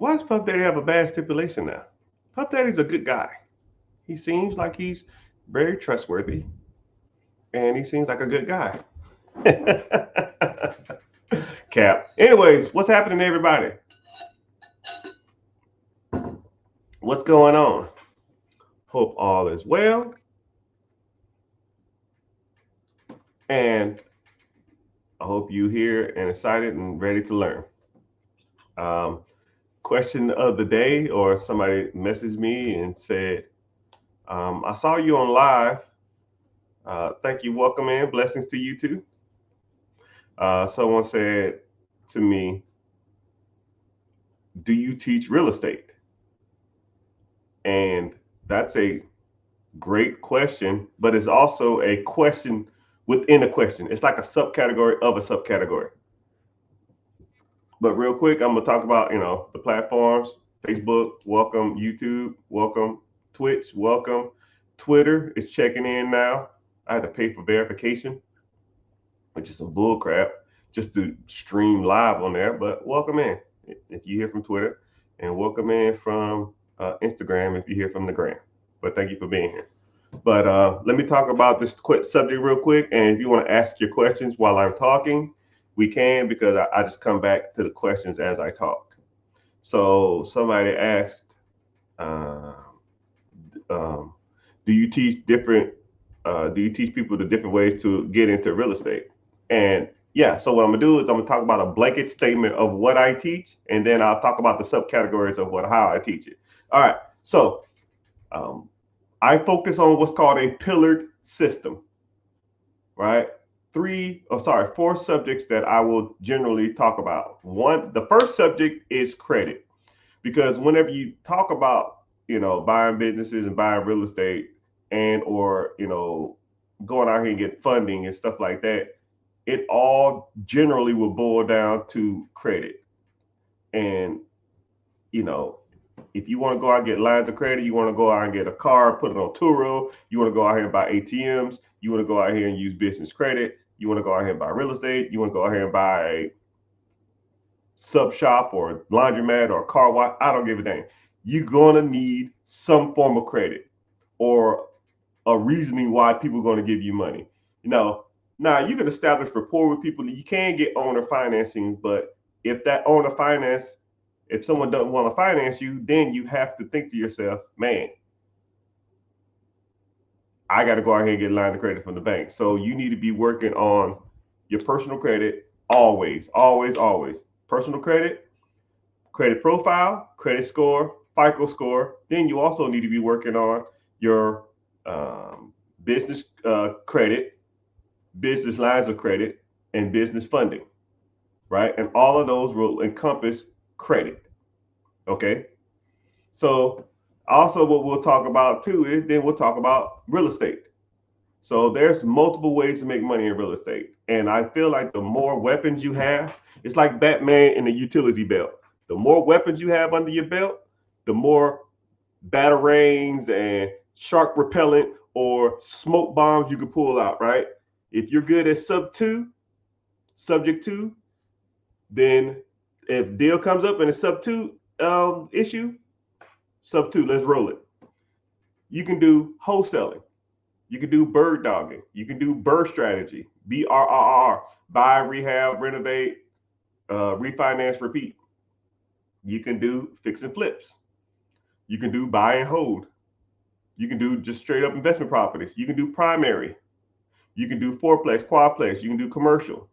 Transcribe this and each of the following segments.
Why does Puff Daddy have a bad stipulation now? Puff Daddy's a good guy. He seems like he's very trustworthy, and he seems like a good guy. Cap. Anyways, what's happening, everybody? What's going on? Hope all is well. And I hope you here and excited and ready to learn. Um, Question of the day, or somebody messaged me and said, I saw you on live. Thank you. Welcome in. Blessings to you too. Someone said to me, do you teach real estate? And that's a great question, but it's also a question within a question. It's like a subcategory of a subcategory. But real quick, I'm gonna talk about the platforms. Facebook, welcome. YouTube, welcome. Twitch, welcome. Twitter is checking in now. I had to pay for verification, which is some bull crap, just to stream live on there. But welcome in if you hear from Twitter, and welcome in from Instagram if you hear from the gram. But thank you for being here. But let me talk about this quick subject real quick. And if you want to ask your questions while I'm talking, we can, because I just come back to the questions as I talk. So somebody asked, uh, um, do you teach different? Do you teach people the different ways to get into real estate? And yeah, so what I'm gonna do is I'm gonna talk about a blanket statement of what I teach, and then I'll talk about the subcategories of how I teach it. All right. So um, I focus on what's called a pillared system, right? Four subjects that I will generally talk about. The first subject is credit, because whenever you talk about, buying businesses and buying real estate, and or, going out here and get funding and stuff like that, it all generally will boil down to credit. And, you know, if you want to go out and get lines of credit, you want to go out and get a car, put it on Turo, you want to go out here and buy ATMs, you want to go out here and use business credit, you want to go out here and buy real estate, you want to go out here and buy a sub shop or laundromat or a car wash, I don't give a damn. You're going to need some form of credit or a reasoning why people are going to give you money. Now you can establish rapport with people. You can get owner financing, but if that owner finance, if someone doesn't want to finance you, then you have to think to yourself, man, I got to go out here and get a line of credit from the bank. So you need to be working on your personal credit always, always, always. Personal credit, credit profile, credit score, FICO score. Then you also need to be working on your business credit, business lines of credit, and business funding, right? And all of those will encompass credit. Okay. So also what we'll talk about too is then we'll talk about real estate. So there's multiple ways to make money in real estate. And I feel like the more weapons you have, it's like Batman in the utility belt. The more weapons you have under your belt, the more batarangs and shark repellent or smoke bombs you can pull out, right? If you're good at subject two, then if deal comes up and it's sub two issue, sub two, let's roll it. You can do wholesaling. You can do bird dogging. You can do BRRRR strategy, BRRR, buy, rehab, renovate, refinance, repeat. You can do fix and flips. You can do buy and hold. You can do just straight up investment properties. You can do primary. You can do fourplex, quadplex. You can do commercial.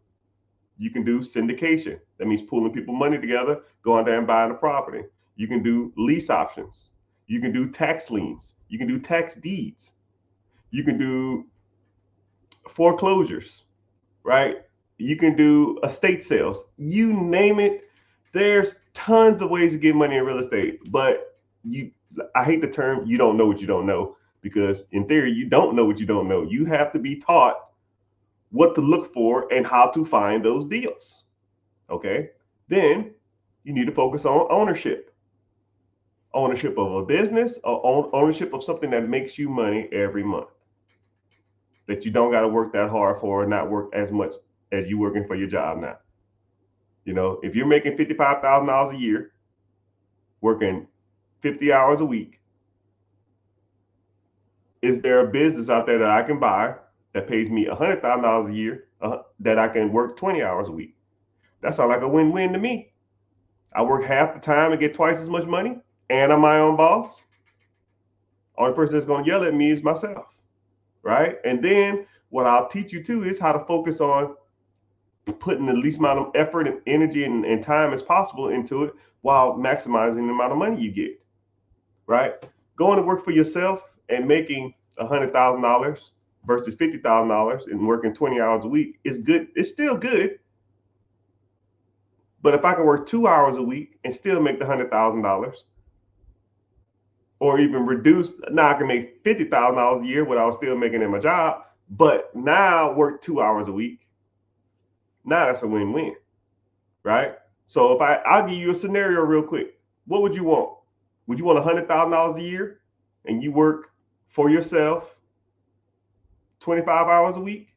You can do syndication. That means pooling people money together, going there and buying a property. You can do lease options. You can do tax liens. You can do tax deeds. You can do foreclosures, right? You can do estate sales. You name it. There's tons of ways to get money in real estate, but I hate the term you don't know what you don't know, because in theory you don't know what you don't know. You have to be taught what to look for and how to find those deals. Okay? Then you need to focus on ownership. Ownership of a business, or ownership of something that makes you money every month, that you don't got to work that hard for, and not work as much as you working for your job now. If you're making $55,000 a year, working 50 hours a week. Is there a business out there that I can buy that pays me $100,000 a year that I can work 20 hours a week? That sounds like a win-win to me. I work half the time and get twice as much money, and I'm my own boss. Only person that's going to yell at me is myself, right? And then what I'll teach you too is how to focus on putting the least amount of effort and energy and time as possible into it while maximizing the amount of money you get, right? Going to work for yourself and making $100,000 versus $50,000 and working 20 hours a week is good. It's still good. But if I can work 2 hours a week and still make the $100,000, or even reduce, now I can make $50,000 a year without still making it my job, but now work 2 hours a week. Now that's a win-win, right? So I'll give you a scenario real quick. What would you want? Would you want $100,000 a year and you work for yourself 25 hours a week?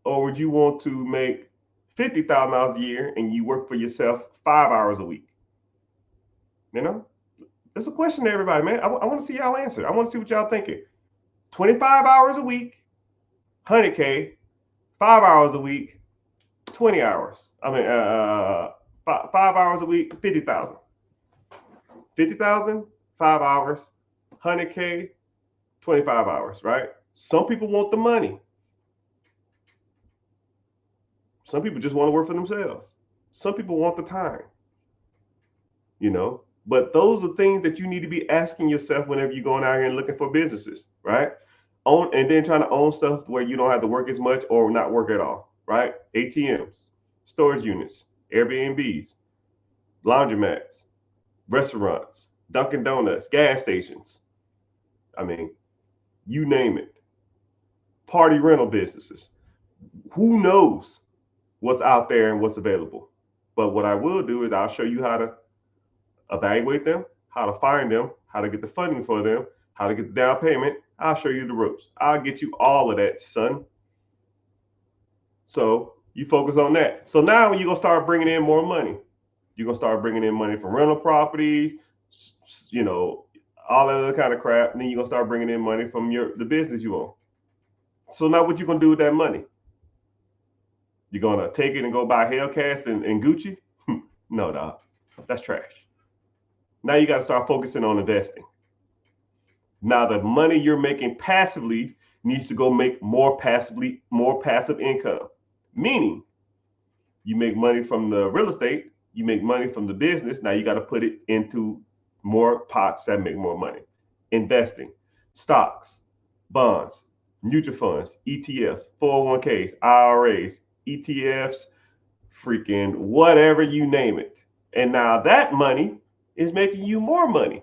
Or would you want to make $50,000 a year and you work for yourself 5 hours a week? You know, it's a question to everybody, man. I want to see y'all answer. I want to see what y'all thinking. 25 hours a week, 100K, 5 hours a week, 20 hours. I mean, 5 hours a week, 50,000. 50,000, 5 hours, 100K, 25 hours, right? Some people want the money. Some people just want to work for themselves. Some people want the time, you know, but those are things that you need to be asking yourself whenever you're going out here and looking for businesses, right? And then trying to own stuff where you don't have to work as much or not work at all, right? ATMs, storage units, Airbnbs, laundromats, restaurants, Dunkin' Donuts, gas stations. I mean, you name it. Party rental businesses. Who knows what's out there and what's available? But what I will do is I'll show you how to evaluate them, how to find them, how to get the funding for them, how to get the down payment. I'll show you the ropes. I'll get you all of that, son. So you focus on that. So now you're going to start bringing in more money. You're going to start bringing in money from rental properties, you know, all that other kind of crap. And then you're going to start bringing in money from the business you own. So now what you going to do with that money? You're going to take it and go buy Hellcats and Gucci? No, dog. That's trash. Now you got to start focusing on investing. Now the money you're making passively needs to go make more passive income. Meaning you make money from the real estate, you make money from the business. Now you got to put it into more pots that make more money. Investing, stocks, bonds, mutual funds, ETFs, 401ks, IRAs, ETFs, freaking whatever you name it. And now that money is making you more money,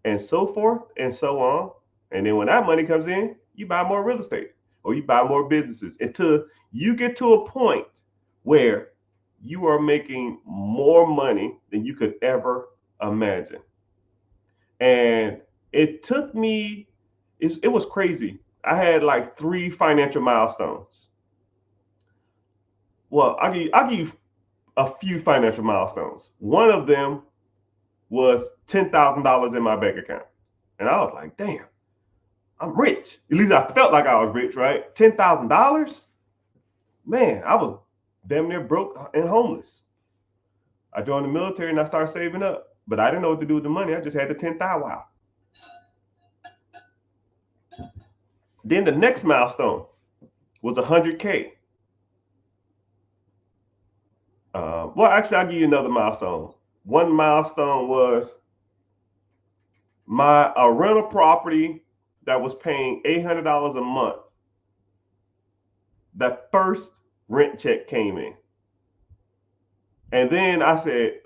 and so forth and so on. And then when that money comes in, you buy more real estate or you buy more businesses until you get to a point where you are making more money than you could ever imagine. And it took me, it was crazy. I had like 3 financial milestones. Well, I'll give you a few financial milestones. One of them was $10,000 in my bank account. And I was like, damn, I'm rich. At least I felt like I was rich, right? $10,000? Man, I was damn near broke and homeless. I joined the military and I started saving up, but I didn't know what to do with the money. I just had the 10,000. Wow. Then the next milestone was 100K. Well, actually, I'll give you another milestone. One milestone was a rental property that was paying $800 a month. That first rent check came in. And then I said,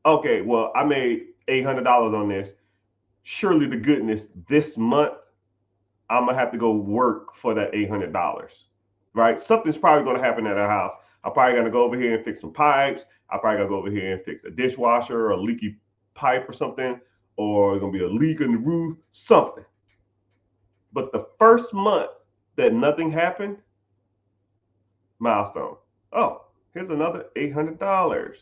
okay, well, I made $800 on this. Surely to goodness, this month, I'm going to have to go work for that $800, right? Something's probably going to happen at our house. I'm probably going to go over here and fix some pipes. I'm probably going to go over here and fix a dishwasher or a leaky pipe or something, or it's going to be a leak in the roof, something. But the first month that nothing happened, milestone. Oh, here's another $800.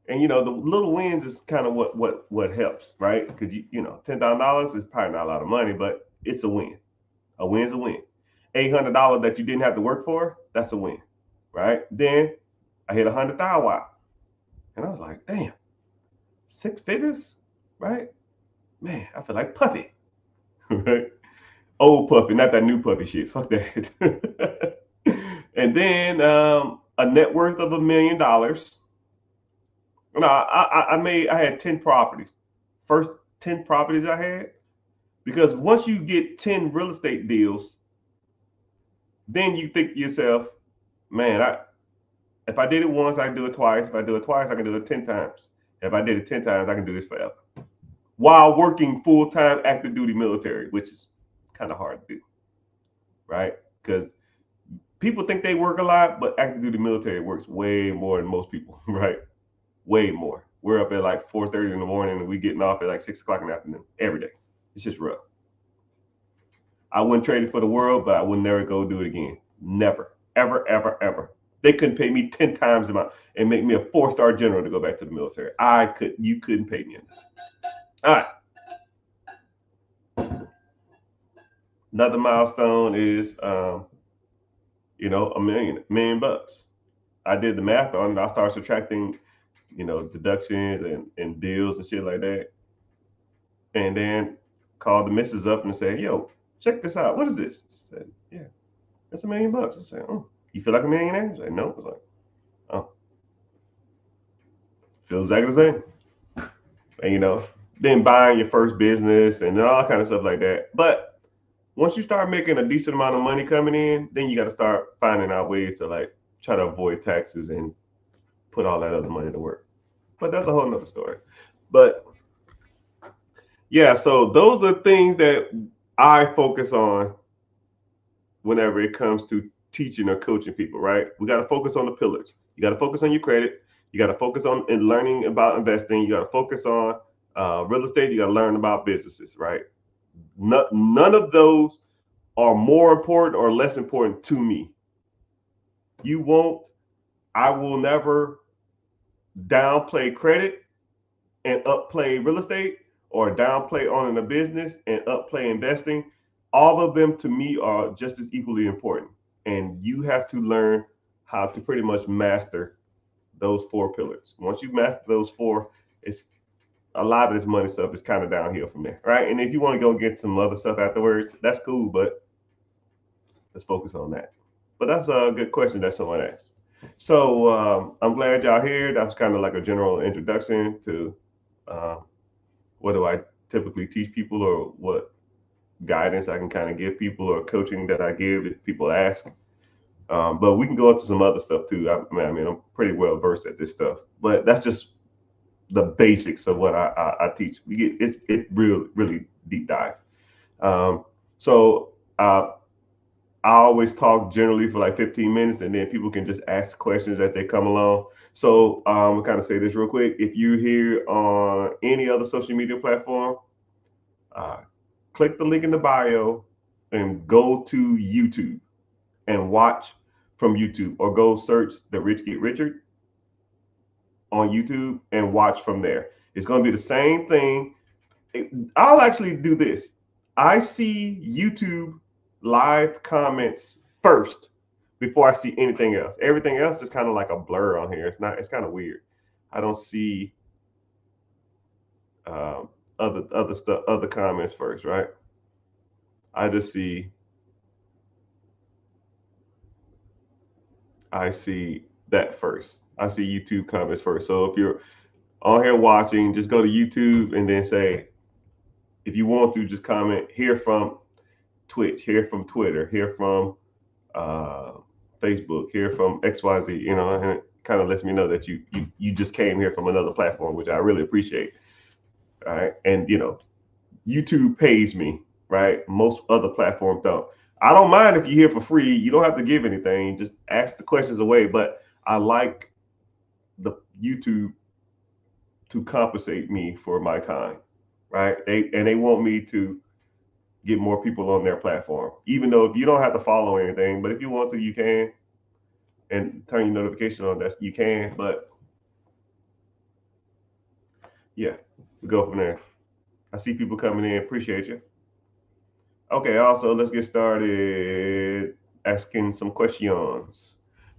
And the little wins is kind of what helps, right? Because $10,000 is probably not a lot of money, but it's a win. A win's a win. $800 that you didn't have to work for, that's a win, right? Then I hit 100,000, wow, and I was like, damn, 6 figures, right? Man, I feel like Puffy, right? Old Puffy, not that new Puffy shit. Fuck that. And then a net worth of $1 million. No, I had 10 properties. First 10 properties I had, because once you get 10 real estate deals, then you think to yourself, man, if I did it once, I can do it twice. If I do it twice, I can do it 10 times. If I did it 10 times, I can do this forever. While working full-time active duty military, which is kind of hard to do, right? Because people think they work a lot, but active duty military works way more than most people, right? Way more. We're up at like 4:30 in the morning and we getting off at like 6 o'clock in the afternoon every day. It's just rough. I wouldn't trade it for the world, but I would never go do it again. Never, ever, ever, ever. They couldn't pay me 10 times the amount and make me a 4-star general to go back to the military. You couldn't pay me enough. All right. Another milestone is, $1 million bucks. I did the math on it. I started subtracting, deductions and bills and shit like that. And then called the missus up and said, yo, check this out. What is this? I said, yeah, it's $1 million. I said, oh, you feel like a millionaire? I said, no. I was like, oh, feels exactly the same. And then buying your first business and all kind of stuff like that. But once you start making a decent amount of money coming in, then you got to start finding out ways to like try to avoid taxes and put all that other money to work. But that's a whole nother story. But yeah, so those are things that I focus on whenever it comes to teaching or coaching people, right? We got to focus on the pillars. You got to focus on your credit. You got to focus on learning about investing. You got to focus on real estate. You got to learn about businesses, right? None of those are more important or less important to me. I will never downplay credit and upplay real estate, or downplay owning a business and upplay investing. All of them to me are just as equally important. And you have to learn how to pretty much master those 4 pillars. Once you master those 4, it's a lot of this money stuff is kind of downhill from there, right? And if you want to go get some other stuff afterwards, that's cool, but let's focus on that. But that's a good question that someone asked. So I'm glad y'all here. That was kind of like a general introduction to what do I typically teach people, or what guidance I can kind of give people, or coaching that I give if people ask. But we can go into some other stuff too. I mean, I'm pretty well versed at this stuff, but that's just the basics of what I teach. We get it's really deep dive. So I always talk generally for like 15 minutes, and then people can just ask questions as they come along. So I'll kind of say this real quick. If you're here on any other social media platform, click the link in the bio and go to YouTube and watch from YouTube, or go search The Rich Get Richard on YouTube and watch from there. It's going to be the same thing. I'll actually do this. I see YouTube live comments first before I see anything else. Everything else is kind of like a blur on here. It's kind of weird. I don't see other stuff, other comments first, right? I see that first. I see YouTube comments first. So if you're on here watching, just go to YouTube and then say, if you want to, just comment here from Twitch, here from Twitter, here from Facebook, here from XYZ, and it kind of lets me know that you just came here from another platform, which I really appreciate. All right. And YouTube pays me, right? Most other platforms don't. I don't mind if you're here for free. You don't have to give anything. Just ask the questions away. But I like the YouTube to compensate me for my time, right? They want me to get more people on their platform. Even though if you don't have to follow anything, but if you want to, you can. And turn your notification on, that you can. But yeah, we go from there. I see people coming in. Appreciate you. Okay, also let's get started asking some questions.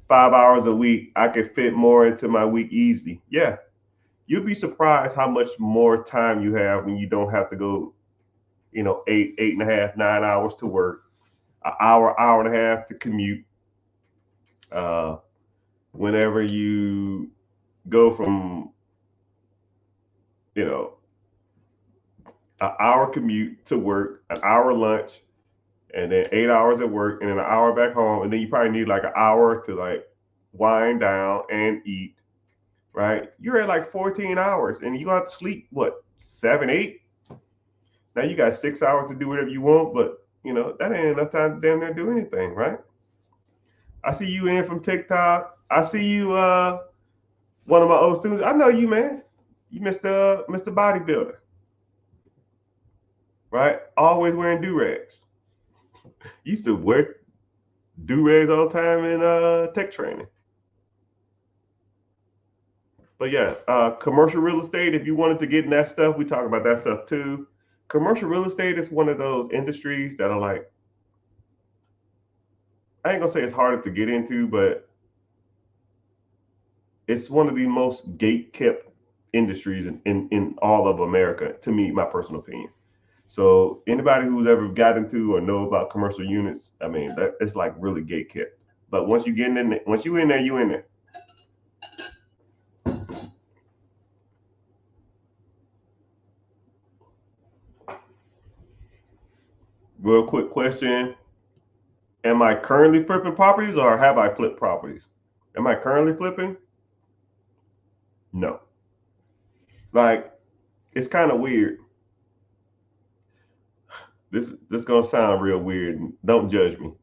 5 hours a week, I could fit more into my week easily. Yeah, you'll be surprised how much more time you have when you don't have to go, 8.5, 9 hours to work, an hour, hour and a half to commute. Uh, Whenever you go from, you know, an hour commute to work, an hour lunch, and then 8 hours at work, and then an hour back home, and then you probably need like an hour to like wind down and eat, right? You're at like 14 hours, and you got to sleep what, 7, 8? Now you got 6 hours to do whatever you want, but that ain't enough time to damn near do anything, right? I see you in from TikTok. I see you, one of my old students. I know you, man. You Mr. Bodybuilder, right? Always wearing do rags. Used to wear do rags all the time in tech training. But yeah, commercial real estate. If you wanted to get in that stuff, we talk about that stuff too. Commercial real estate is one of those industries that are like, I ain't gonna say it's harder to get into, but it's one of the most gate kept industries in all of America, to me, my personal opinion. So anybody who's ever got into or know about commercial units, I mean, it's like really gate kept. But once you get in there, once you in there, you in there. Real quick question. Am I currently flipping properties or have I flipped properties? Am I currently flipping? No. Like, it's kind of weird. This gonna sound real weird. Don't judge me.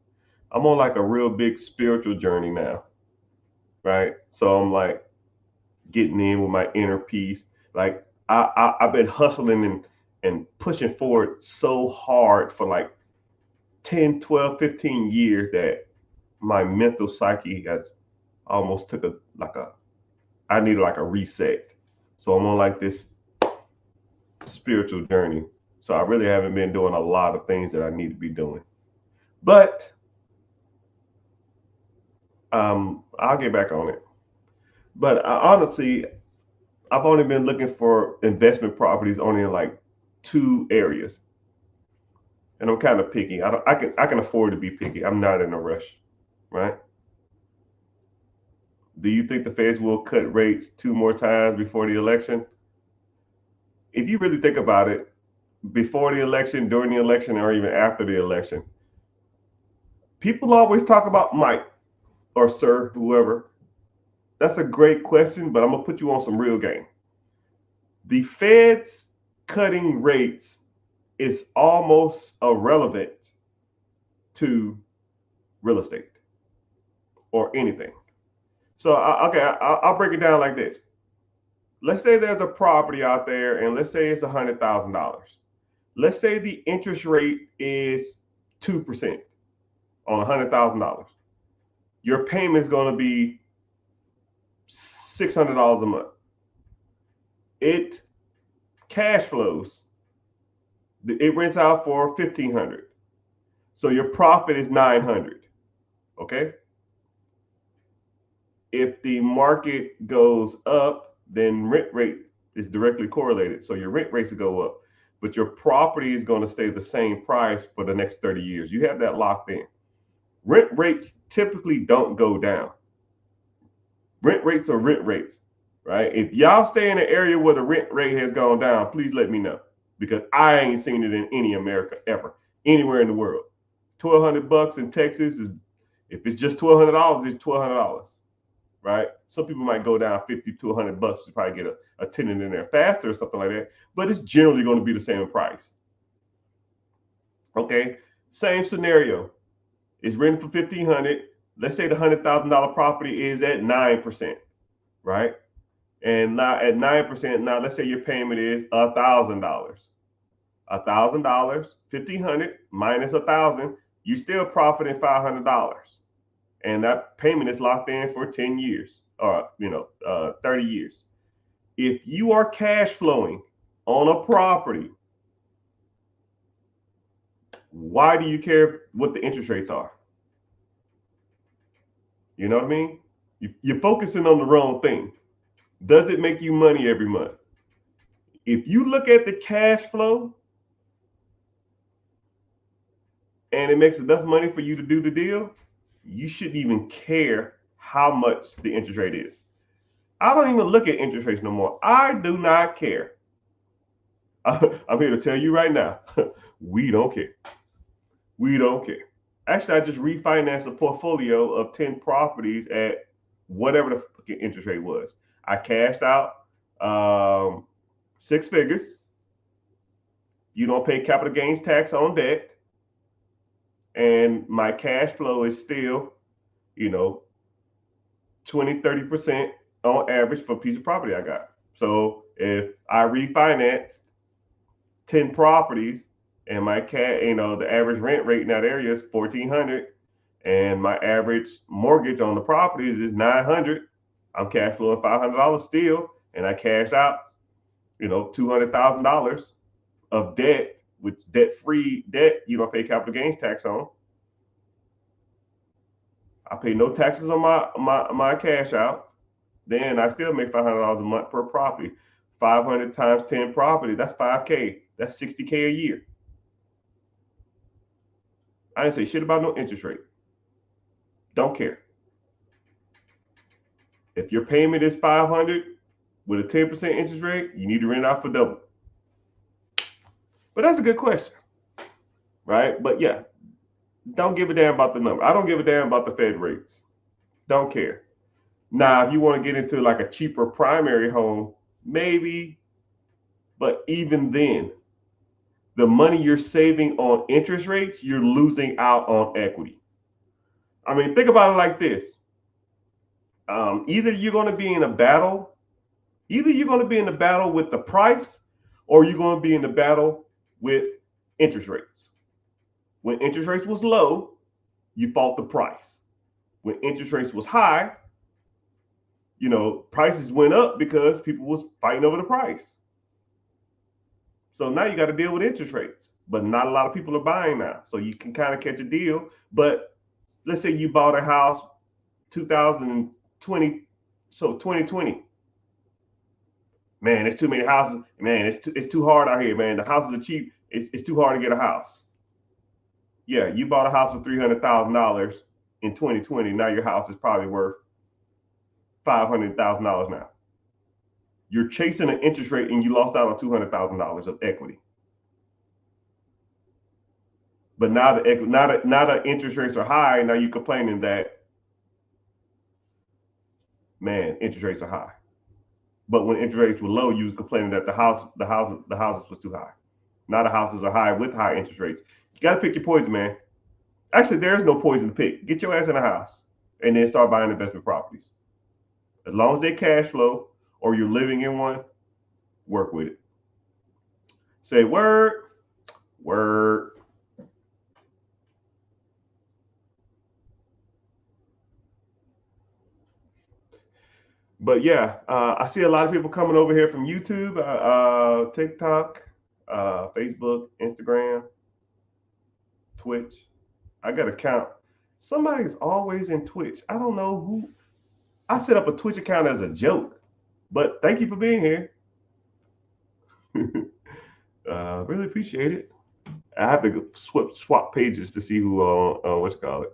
I'm on like a real big spiritual journey now, right? So I'm like getting in with my inner peace. Like I've been hustling and pushing forward so hard for like 10, 12, 15 years that my mental psyche has almost took I need like a reset. So I'm on like this spiritual journey. So I really haven't been doing a lot of things that I need to be doing. But I'll get back on it. But honestly, I've only been looking for investment properties only in like 2 areas, and I'm kind of picky. I can afford to be picky. I'm not in a rush, right? Do you think the Feds will cut rates 2 more times before the election? If you really think about it, before the election, during the election, or even after the election, people always talk about Mike or Sir, whoever. That's a great question, but I'm gonna put you on some real game. The Feds cutting rates is almost irrelevant to real estate or anything. So, okay, I'll break it down like this. Let's say there's a property out there, and let's say it's $100,000. Let's say the interest rate is 2% on $100,000. Your payment is going to be $600 a month. It cash flows. It rents out for $1,500. So your profit is $900. Okay. If the market goes up, then rent rate is directly correlated. So your rent rates go up, but your property is going to stay the same price for the next 30 years. You have that locked in. Rent rates typically don't go down. Rent rates are rent rates, right? If y'all stay in an area where the rent rate has gone down, please let me know, because I ain't seen it in any America ever, anywhere in the world. $1,200 in Texas is, if it's just $1,200, it's $1,200. Right? Some people might go down 50 to $100 to probably get a tenant in there faster or something like that, but it's generally going to be the same price. Okay, same scenario. It's rented for $1,500. Let's say the $100,000 property is at 9%, right? And now at 9%, now let's say your payment is $1,000. $1,000, 1,500 minus 1,000, you still profiting $500. And that payment is locked in for 10 years or 30 years. If you are cash flowing on a property, why do you care what the interest rates are? You know what I mean? You're focusing on the wrong thing. Does it make you money every month? If you look at the cash flow and it makes enough money for you to do the deal, you shouldn't even care how much the interest rate is. I don't even look at interest rates no more. I do not care. I'm here to tell you right now, we don't care. We don't care. Actually, I just refinanced a portfolio of 10 properties at whatever the interest rate was. I cashed out 6 figures. You don't pay capital gains tax on debt. And my cash flow is still, 20, 30% on average for a piece of property I got. So if I refinance 10 properties and my the average rent rate in that area is $1,400 and my average mortgage on the properties is $900, I'm cash flowing $500 still, and I cashed out, $200,000 of debt, which debt-free debt you don't pay capital gains tax on. I pay no taxes on my cash out. Then I still make $500 a month per property. 500 times 10 property, that's $5K. That's $60K a year. I didn't say shit about no interest rate. Don't care. If your payment is $500 with a 10% interest rate, you need to rent out for double. But that's a good question, right? But yeah, don't give a damn about the number. I don't give a damn about the Fed rates. Don't care. Now, if you want to get into like a cheaper primary home, maybe, but even then, the money you're saving on interest rates, you're losing out on equity. I mean, think about it like this. Either you're going to be in a battle, with the price, or you're going to be in the battle with interest rates. When interest rates was low, you fought the price. When interest rates was high, prices went up because people was fighting over the price. So now you got to deal with interest rates, but not a lot of people are buying now. So you can kind of catch a deal. But let's say you bought a house 2020, so 2020. Man, there's too many houses. Man, it's too hard out here, man. The houses are cheap. It's too hard to get a house. Yeah, you bought a house for $300,000 in 2020. Now your house is probably worth $500,000 now. You're chasing an interest rate and you lost out on $200,000 of equity. But now the interest rates are high. Now you're complaining that, man, interest rates are high. But when interest rates were low, you was complaining that the houses was too high. Now the houses are high with high interest rates. You got to pick your poison, man. Actually, there's no poison to pick. Get your ass in a house and then start buying investment properties. As long as they cash flow or you're living in one, work with it. Say word. But yeah, I see a lot of people coming over here from YouTube, TikTok, Facebook, Instagram, Twitch. I got to count. Somebody's always in Twitch. I don't know who. I set up a Twitch account as a joke, but thank you for being here. Really appreciate it. I have to swap pages to see who, what's it called.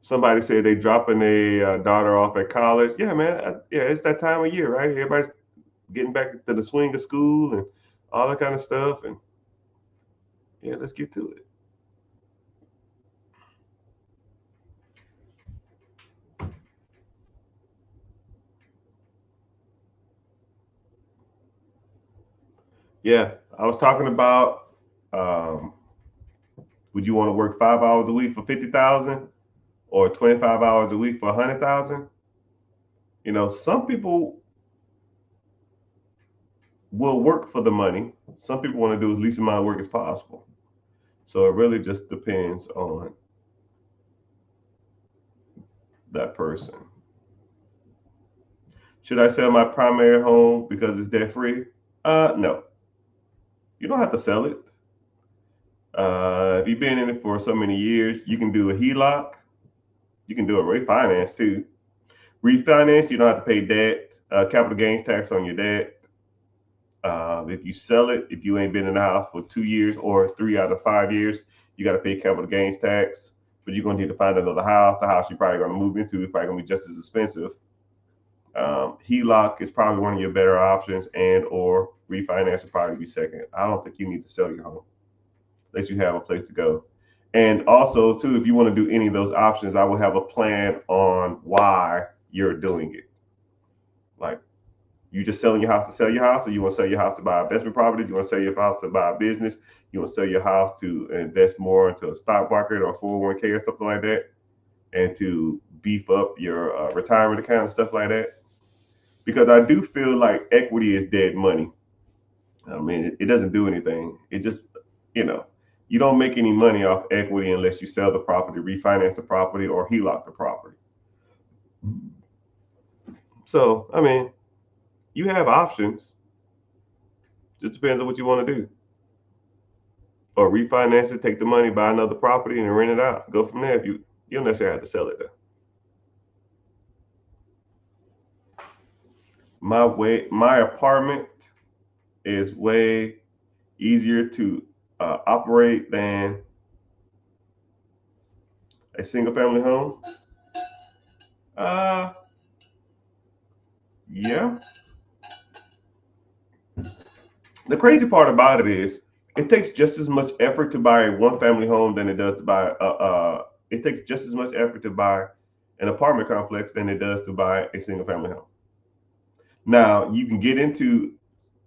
Somebody said they dropping a daughter off at college. Yeah, man. It's that time of year, right? Everybody's getting back to the swing of school and all that kind of stuff. And yeah, let's get to it. Yeah, I was talking about, would you want to work 5 hours a week for 50,000 or 25 hours a week for 100,000? Some people will work for the money. Some people want to do as least amount of work as possible. So it really just depends on that person. Should I sell my primary home because it's debt free? No. You don't have to sell it. If you've been in it for so many years, you can do a HELOC. You can do a refinance too. Refinance, you don't have to pay debt, capital gains tax on your debt. If you sell it, if you ain't been in the house for 2 years or 3 out of 5 years, you got to pay capital gains tax. But you're going to need to find another house. The house you're probably going to move into is probably going to be just as expensive. HELOC is probably one of your better options, and or refinance will probably be second. I don't think you need to sell your home. Let you have a place to go. And also, too, if you want to do any of those options, I will have a plan on why you're doing it. Like, you just selling your house to sell your house, or you want to sell your house to buy investment property? Do you want to sell your house to buy a business? You want to sell your house to invest more into a stock market or 401k or something like that, and to beef up your retirement account and stuff like that? Because I do feel like equity is dead money. I mean, it doesn't do anything. It just, you don't make any money off equity unless you sell the property, refinance the property, or HELOC the property. So, I mean, you have options. Just depends on what you want to do. Or refinance it, take the money, buy another property, and rent it out. Go from there. You don't necessarily have to sell it though. My apartment is way easier to operate than a single family home. Yeah. The crazy part about it is it takes just as much effort to buy a one family home than it does to buy it takes just as much effort to buy an apartment complex than it does to buy a single family home. Now you can get into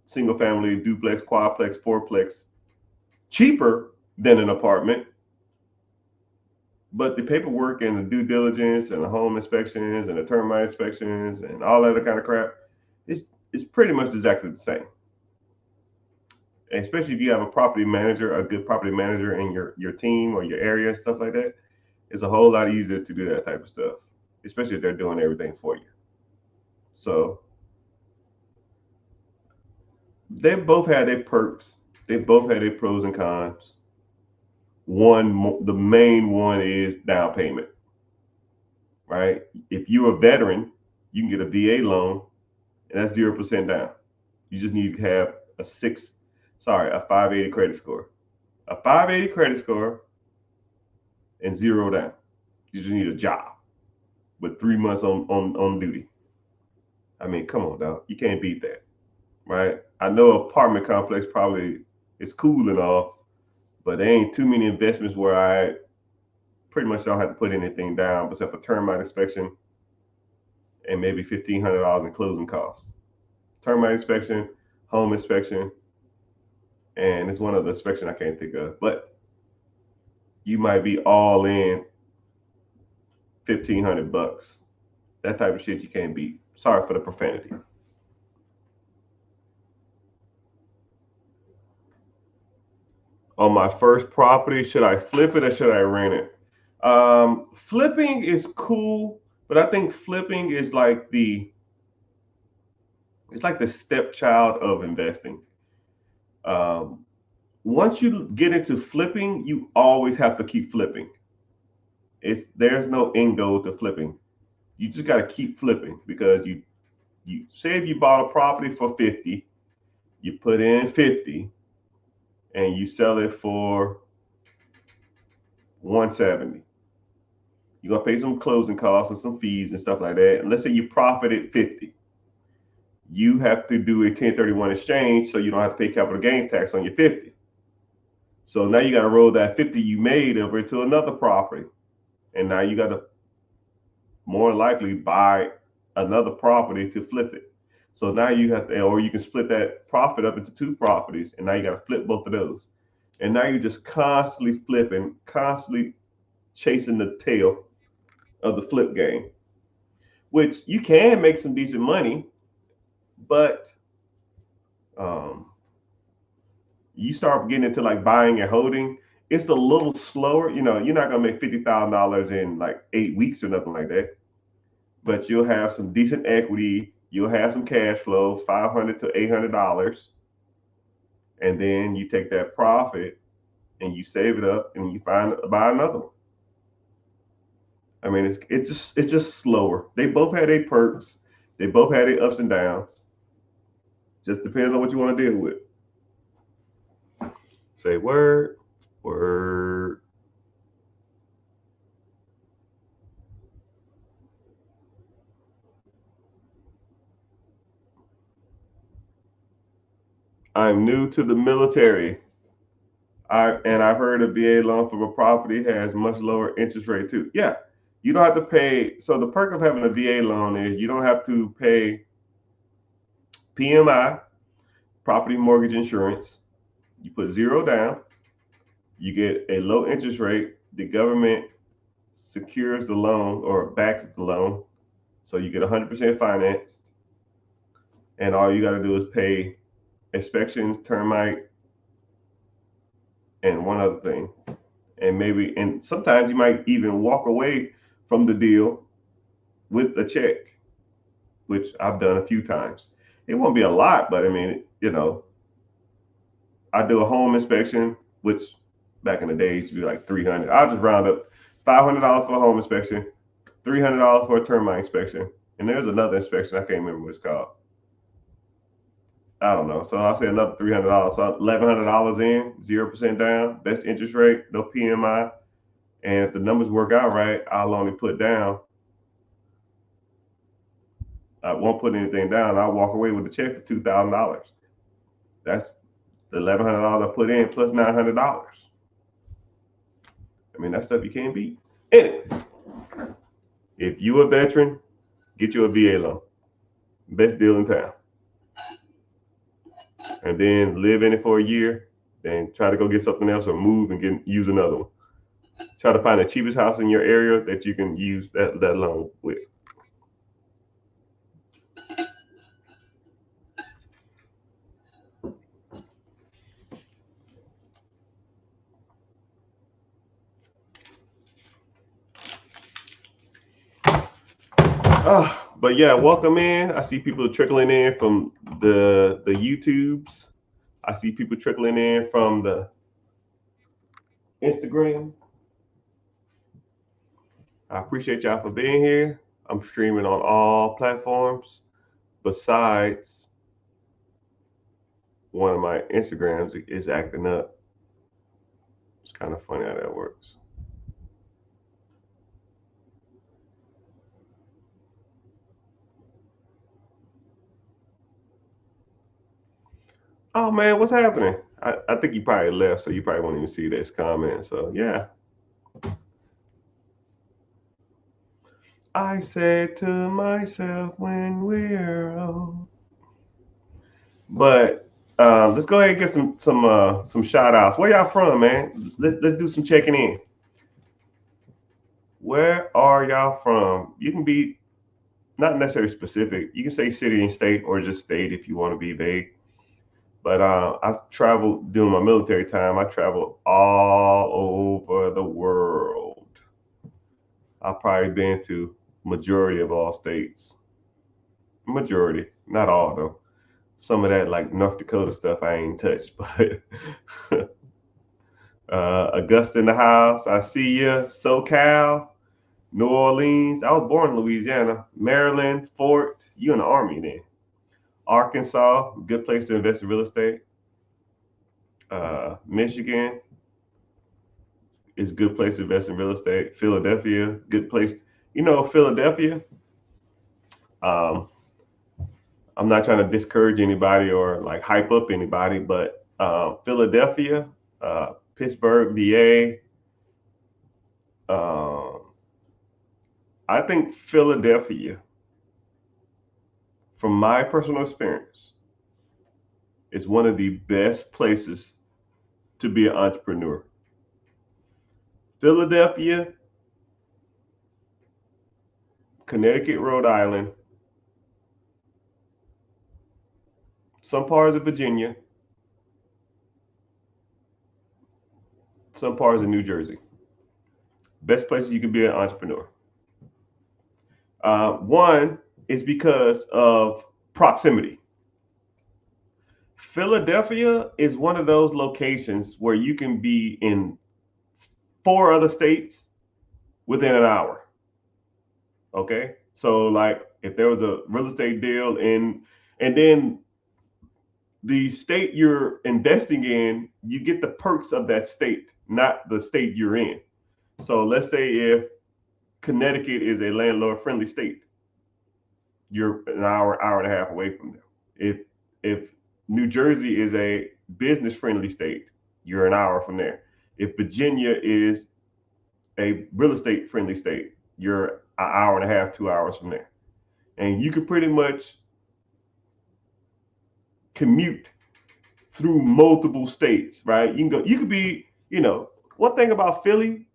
single family, duplex, quadplex, fourplex cheaper than an apartment, but the paperwork and the due diligence and the home inspections and the termite inspections and all that kind of crap is pretty much exactly the same. And especially if you have a property manager, a good property manager in your team or your area and stuff like that, it's a whole lot easier to do that type of stuff, especially if they're doing everything for you. So they both had their perks. They both had their pros and cons. The main one is down payment, right? If you're a veteran, you can get a VA loan, and that's 0% down. You just need to have a 580 credit score. A 580 credit score and 0 down. You just need a job with 3 months on duty. I mean, come on, dog. You can't beat that, right? I know apartment complex probably is cool and all, but there ain't too many investments where I pretty much don't have to put anything down except for termite inspection and maybe $1,500 in closing costs. Termite inspection, home inspection, and it's one other inspection I can't think of. But you might be all in $1,500. That type of shit you can't beat. Sorry for the profanity. On my first property, should I flip it or should I rent it? Flipping is cool, but I think flipping is like the stepchild of investing. Once you get into flipping, you always have to keep flipping. There's no end goal to flipping. You just got to keep flipping because you say if you bought a property for 50, you put in 50, and you sell it for 170. You're gonna pay some closing costs and some fees and stuff like that. And let's say you profited 50. You have to do a 1031 exchange so you don't have to pay capital gains tax on your 50. So now you got to roll that 50 you made over to another property. And now you got to more likely buy another property to flip it. So now you have to, or you can split that profit up into 2 properties, and now you got to flip both of those. And now you're just constantly flipping, constantly chasing the tail of the flip game, which you can make some decent money, but you start getting into like buying and holding, it's a little slower. You're not gonna make $50,000 in like 8 weeks or nothing like that, but you'll have some decent equity. You'll have some cash flow, $500 to $800, and then you take that profit and you save it up and you buy another one. I mean, it's just slower. They both had their perks. They both had their ups and downs. Just depends on what you want to deal with. Say word, word. I'm new to the military. I've heard a VA loan from a property has much lower interest rate too. Yeah, you don't have to pay. So the perk of having a VA loan is you don't have to pay PMI, property mortgage insurance. You put zero down. You get a low interest rate. The government secures the loan or backs the loan, so you get 100% financed. And all you got to do is pay inspections, termite, and one other thing. And sometimes you might even walk away from the deal with a check, which I've done a few times. It won't be a lot, but I mean, I do a home inspection, which back in the day used to be like $300. I'll just round up $500 for a home inspection, $300 for a termite inspection, and there's another inspection I can't remember what it's called. I don't know. So I'll say another $300. So $1,100 in, 0% down, best interest rate, no PMI. And if the numbers work out right, I'll only put down. I won't put anything down. I'll walk away with a check for $2,000. That's the $1,100 I put in plus $900. I mean, that stuff you can't beat. Anyways, if you a veteran, get you a VA loan. Best deal in town. And then live in it for a year, then try to go get something else or move and use another one. Try to find the cheapest house in your area that you can use that loan with. But yeah, welcome in. I see people trickling in from the YouTubes. I see people trickling in from the Instagram. I appreciate y'all for being here. I'm streaming on all platforms besides one of my Instagrams is acting up. It's kind of funny how that works. Oh man, what's happening? I think you probably left, so you probably won't even see this comment. So yeah. I said to myself when we're old. But let's go ahead and get some shout outs. Where y'all from, man? Let's do some checking in. Where are y'all from? You can be not necessarily specific. You can say city and state or just state if you want to be vague. But I've traveled during my military time. I traveled all over the world. I've probably been to majority of all states. Majority, not all though. Some of that like North Dakota stuff I ain't touched, but Augusta in the house. I see you. SoCal, New Orleans. I was born in Louisiana. Maryland, Fort. You in the Army then. Arkansas, good place to invest in real estate. Michigan is a good place to invest in real estate. Philadelphia, good place. Philadelphia. I'm not trying to discourage anybody or like hype up anybody, but Philadelphia, Pittsburgh, VA. I think Philadelphia, from my personal experience, is one of the best places to be an entrepreneur. Philadelphia, Connecticut, Rhode Island, some parts of Virginia, some parts of New Jersey. Best places you can be an entrepreneur. One is because of proximity. Philadelphia is one of those locations where you can be in 4 other states within an hour. Okay. So like if there was a real estate deal and then the state you're investing in, you get the perks of that state, not the state you're in. So let's say if Connecticut is a landlord friendly state, you're an hour and a half away from them. If New Jersey is a business friendly state, you're an hour from there. If Virginia is a real estate friendly state, you're an hour and a half, 2 hours from there. And you could pretty much commute through multiple states, right? You could be, one thing about Philly,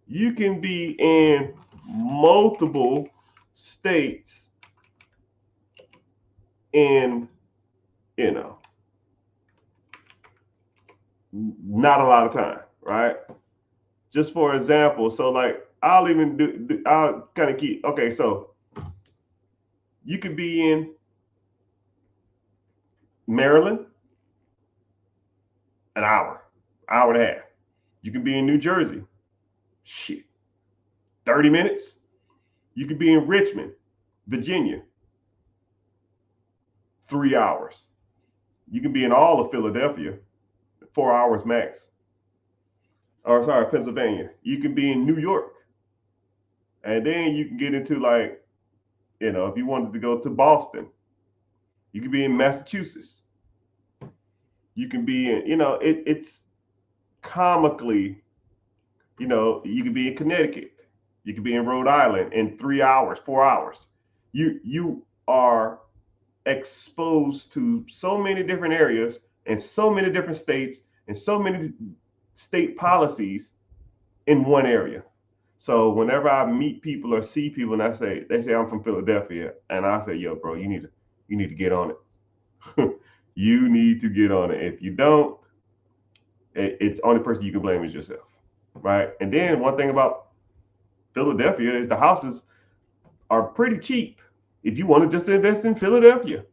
you can be in multiple states in, not a lot of time, right? Just for example, so like I'll kind of keep, okay, so you could be in Maryland, an hour and a half. You can be in New Jersey, 30 minutes. You could be in Richmond, Virginia, 3 hours. You can be in all of Philadelphia, 4 hours max. Or sorry, Pennsylvania. You can be in New York. And then you can get into like, if you wanted to go to Boston, you can be in Massachusetts. You can be in, it's comically, you could be in Connecticut. You could be in Rhode Island in 3 hours, 4 hours. You are exposed to so many different areas and so many different states and so many state policies in one area. So whenever I meet people or see people and they say I'm from Philadelphia, and I say, yo, bro, you need to get on it. You need to get on it. If you don't, it's the only person you can blame is yourself, right? And then one thing about Philadelphia is the houses are pretty cheap if you want to just invest in Philadelphia.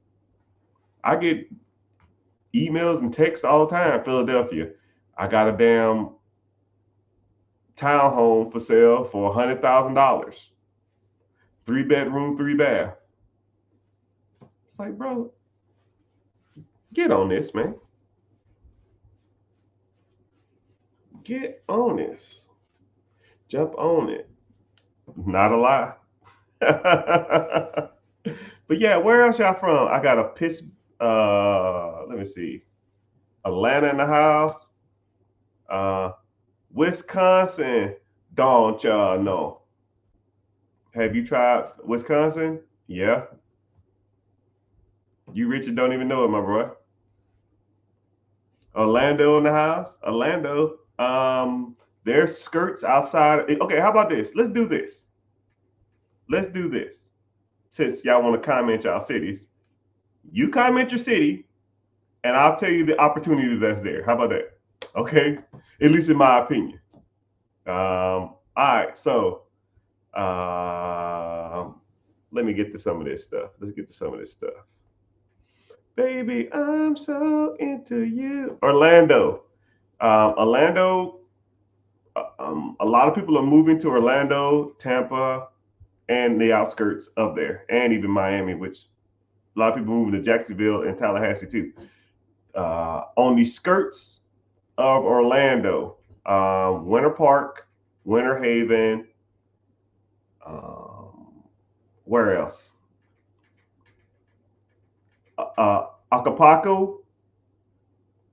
I get emails and texts all the time. Philadelphia, I got a damn townhome for sale for $100,000, 3-bedroom, 3-bath. It's like, bro, get on this, man. Get on this. Jump on it. Not a lie. But yeah, where else y'all from? I got let me see. Atlanta in the house. Wisconsin. Don't y'all know? Have you tried Wisconsin? Yeah. You Richard don't even know it, my boy. Orlando in the house. Orlando. There's skirts outside. Okay, how about this? Let's do this. Since y'all want to comment y'all cities, you comment your city, and I'll tell you the opportunity that's there. How about that? Okay, at least in my opinion. All right, so let me get to some of this stuff. Let's get to some of this stuff. Baby, I'm so into you. Orlando. Orlando, a lot of people are moving to Orlando, Tampa, and the outskirts of there, and even Miami, which a lot of people moving to Jacksonville and Tallahassee too. On the skirts of Orlando, Winter Park, Winter Haven, where else? Acapulco,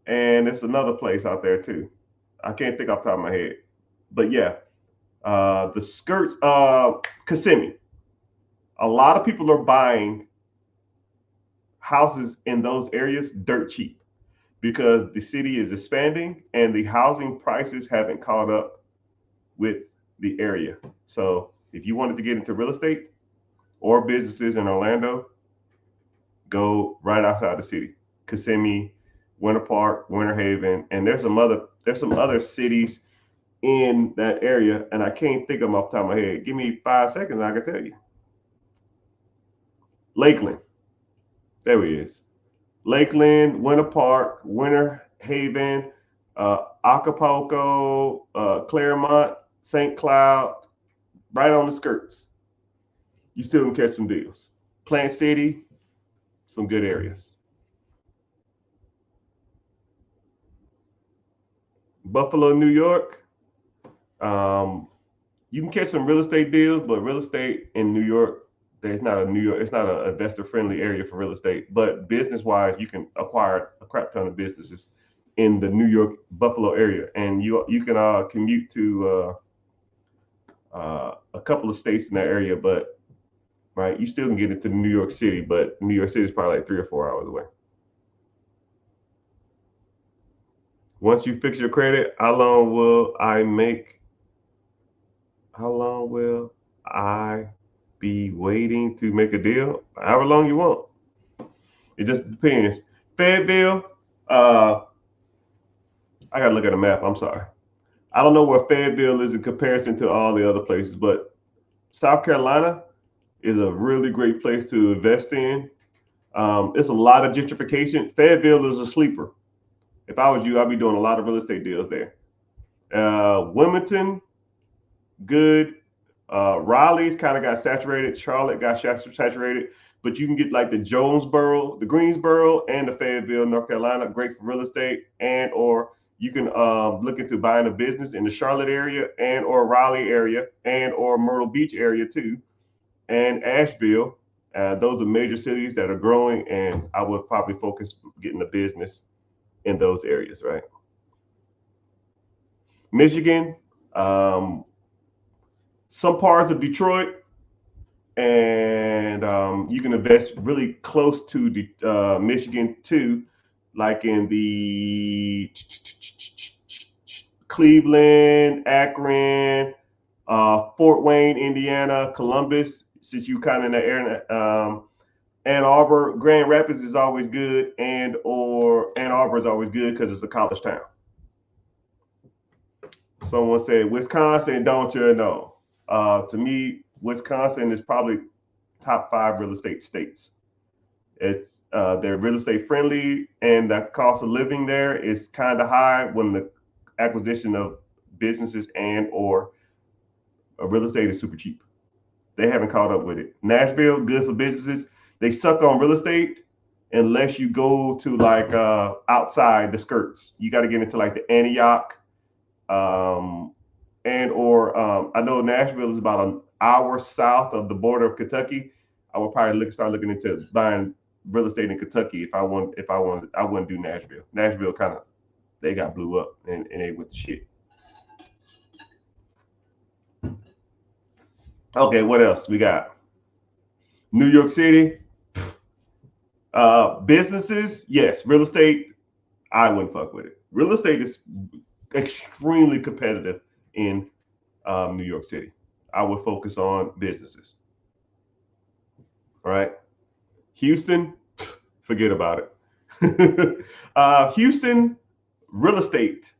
and it's another place out there too. I can't think off the top of my head, but yeah, the skirts of Kissimmee. A lot of people are buying houses in those areas dirt cheap because the city is expanding and the housing prices haven't caught up with the area. So if you wanted to get into real estate or businesses in Orlando, go right outside the city. Kissimmee, Winter Park, Winter Haven, and there's some other cities in that area, and I can't think of them off the top of my head. Give me 5 seconds and I can tell you. Lakeland. There he is. Lakeland, Winter Park, Winter Haven, Acapulco, Claremont, St. Cloud, right on the skirts. You still can catch some deals. Plant City, some good areas. Buffalo, New York. You can catch some real estate deals, but real estate in New York, it's not an investor friendly area for real estate. But business wise, you can acquire a crap ton of businesses in the New York Buffalo area, and you can commute to a couple of states in that area. But right, you still can get into New York City, but New York City is probably like 3 or 4 hours away. Once you fix your credit, how long will I be waiting to make a deal? However long you want. It just depends. Fayetteville, I gotta look at a map. I'm sorry. I don't know where Fayetteville is in comparison to all the other places, but South Carolina is a really great place to invest in. It's a lot of gentrification. Fayetteville is a sleeper. If I was you, I'd be doing a lot of real estate deals there. Wilmington, good. Raleigh's kind of got saturated. Charlotte got saturated, but you can get like the Jonesboro, the Greensboro, and the Fayetteville, North Carolina, great for real estate, and or you can look into buying a business in the Charlotte area and or Raleigh area and or Myrtle Beach area too, and Asheville. Those are major cities that are growing, and I would probably focus getting a business in those areas, right? Michigan, some parts of Detroit, and you can invest really close to the Michigan too, like in the Cleveland, Akron, Fort Wayne, Indiana, Columbus. Since you kind of in the area, Ann Arbor, Grand Rapids is always good, and or Ann Arbor is always good because it's a college town. Someone said Wisconsin, don't you know? To me, Wisconsin is probably top 5 real estate states. They're real estate friendly, and the cost of living there is kind of high when the acquisition of businesses and or real estate is super cheap. They haven't caught up with it. Nashville, good for businesses. They suck on real estate unless you go to like outside the skirts. You got to get into like the Antioch, and or I know Nashville is about an hour south of the border of Kentucky. I would probably start looking into buying real estate in Kentucky if I wanted. I wouldn't do Nashville. Nashville kind of they got blew up and they went to shit. Okay, what else we got? New York City. Businesses, yes. Real estate, I wouldn't fuck with it. Real estate is extremely competitive in New York City. I would focus on businesses. All right. Houston, forget about it. Houston, real estate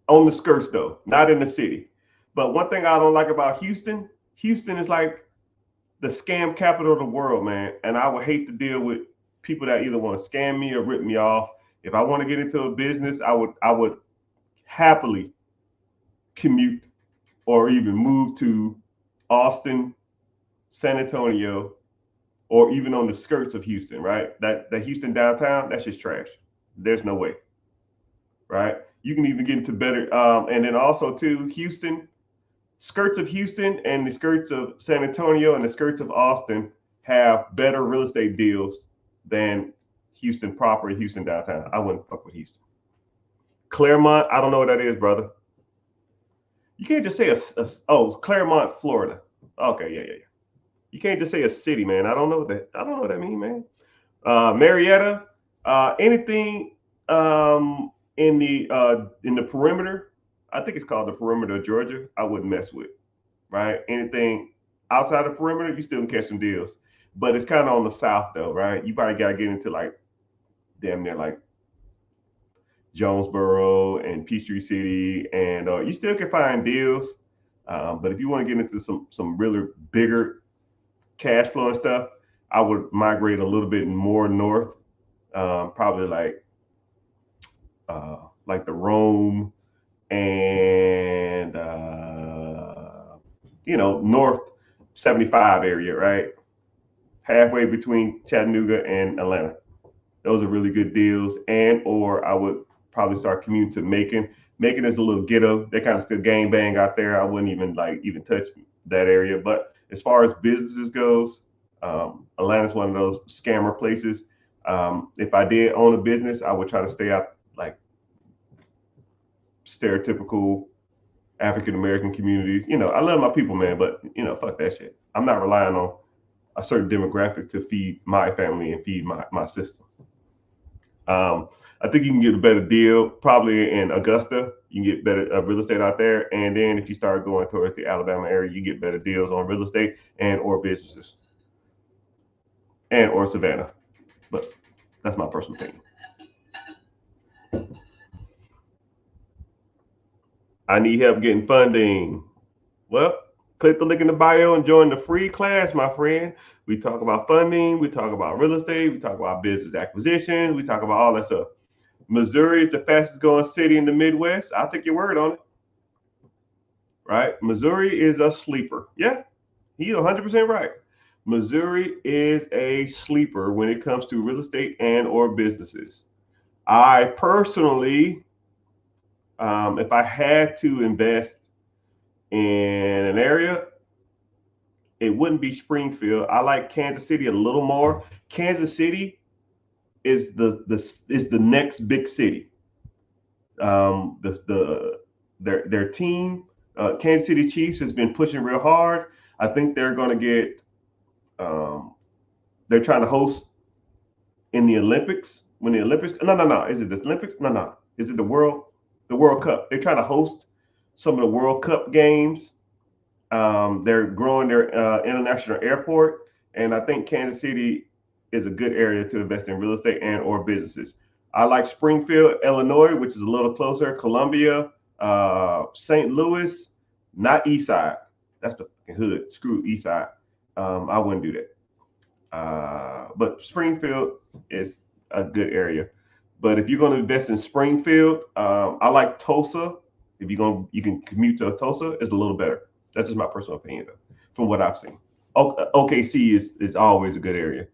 on the skirts though, not in the city. But one thing I don't like about Houston, Houston is like the scam capital of the world, man. And I would hate to deal with people that either want to scam me or rip me off. If I want to get into a business, I would happily commute or even move to Austin, San Antonio, or even on the skirts of Houston, right? That Houston downtown, that's just trash. There's no way, right? You can even get into better, and then also too, Houston, skirts of Houston and the skirts of San Antonio and the skirts of Austin have better real estate deals than Houston proper, Houston downtown. I wouldn't fuck with Houston. Claremont, I don't know what that is, brother. You can't just say oh, Claremont, Florida. Okay, yeah. You can't just say a city, man. I don't know what that means, man. Marietta, anything in the perimeter. I think it's called the perimeter of Georgia. I wouldn't mess with, right? Anything outside the perimeter, you still can catch some deals, but it's kind of on the south though, right? You probably got to get into like damn near like Jonesboro and Peachtree City, and you still can find deals. But if you want to get into some really bigger cash flow and stuff, I would migrate a little bit more north, probably like the Rome and north 75 area, right? Halfway between Chattanooga and Atlanta. Those are really good deals. And or I would probably start commuting to Macon. Macon is a little ghetto. They kind of still gang bang out there. I wouldn't even touch that area. But as far as businesses goes, Atlanta's one of those scammer places. If I did own a business, I would try to stay out like stereotypical African American communities. I love my people, man, but fuck that shit. I'm not relying on a certain demographic to feed my family and feed my system. I think you can get a better deal probably in Augusta. You can get better real estate out there, and then if you start going towards the Alabama area, you get better deals on real estate and or businesses and or Savannah. But that's my personal opinion. I need help getting funding. Well, click the link in the bio and join the free class, my friend. We talk about funding, we talk about real estate, we talk about business acquisition, we talk about all that stuff. Missouri is the fastest growing city in the Midwest. I'll take your word on it. Right? Missouri is a sleeper. Yeah, he's 100% right. Missouri is a sleeper when it comes to real estate and or businesses. I personally, if I had to invest in an area, it wouldn't be Springfield. I like Kansas City a little more. Kansas City is the next big city. Their team, Kansas City Chiefs, has been pushing real hard. I think they're going to get. They're trying to host in the Olympics. When the Olympics, no. Is it the Olympics? No. Is it the World Cup? They're trying to host some of the World Cup games. They're growing their international airport, and I think Kansas City is a good area to invest in real estate and or businesses. I like Springfield, Illinois, which is a little closer. Columbia, St. Louis, not East Side. That's the hood. Screw East Side. I wouldn't do that. But Springfield is a good area. But if you're going to invest in Springfield, I like Tulsa. If you can commute to Tulsa, it's a little better. That's just my personal opinion, though, from what I've seen. OKC is always a good area,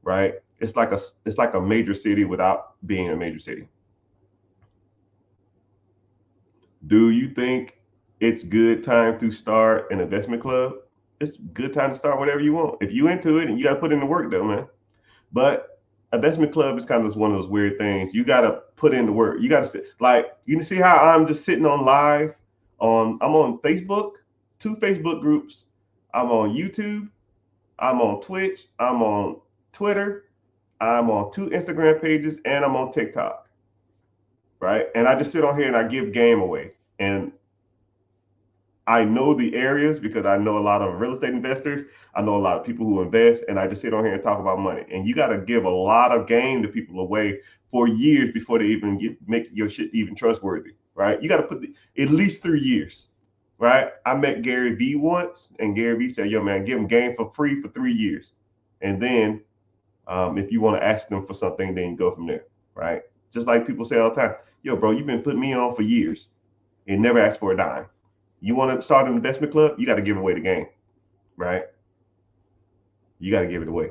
right? It's like a major city without being a major city. Do you think it's good time to start an investment club? It's good time to start whatever you want. If you into it, and you got to put in the work, though, man. But investment club is kind of one of those weird things. You got to put in the work. You got to sit, like, you can see how I'm just sitting on live I'm on Facebook, 2 Facebook groups. I'm on YouTube. I'm on Twitch. I'm on Twitter. I'm on 2 Instagram pages, and I'm on TikTok. Right. And I just sit on here and I give game away. And I know the areas because I know a lot of real estate investors. I know a lot of people who invest, and I just sit on here and talk about money. And you got to give a lot of game to people away for years before they even make your shit even trustworthy, right? You got to put at least 3 years, right? I met Gary Vee once, and Gary Vee said, "Yo, man, give them game for free for 3 years, and then if you want to ask them for something, then you go from there, right?" Just like people say all the time, "Yo, bro, you've been putting me on for years and never asked for a dime. You want to start an investment club, you got to give away the game, right? You got to give it away,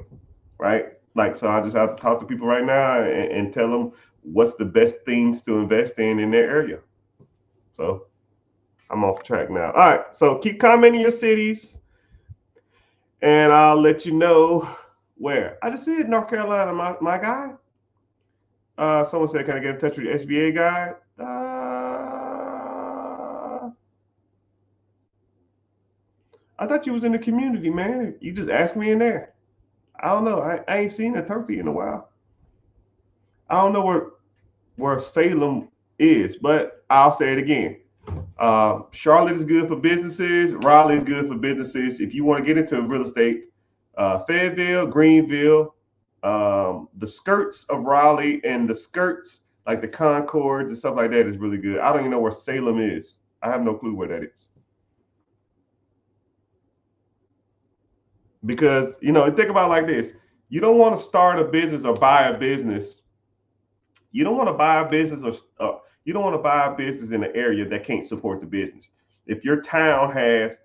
right? Like, so I just have to talk to people right now and tell them what's the best things to invest in their area." So I'm off track now. All right, so keep commenting your cities, and I'll let you know where. I just said North Carolina, my guy. Someone said, "Can I get in touch with the SBA guy?" I thought you was in the community, man. You just asked me in there. I don't know. I ain't seen a turkey in a while. I don't know where Salem is, but I'll say it again. Charlotte is good for businesses. Raleigh is good for businesses. If you want to get into real estate, Fayetteville, Greenville, the skirts of Raleigh and the skirts, like the Concords and stuff like that, is really good. I don't even know where Salem is. I have no clue where that is. Because, think about it like this. You don't want to start a business or buy a business. You don't want to buy a business or you don't want to buy a business in an area that can't support the business. If your town has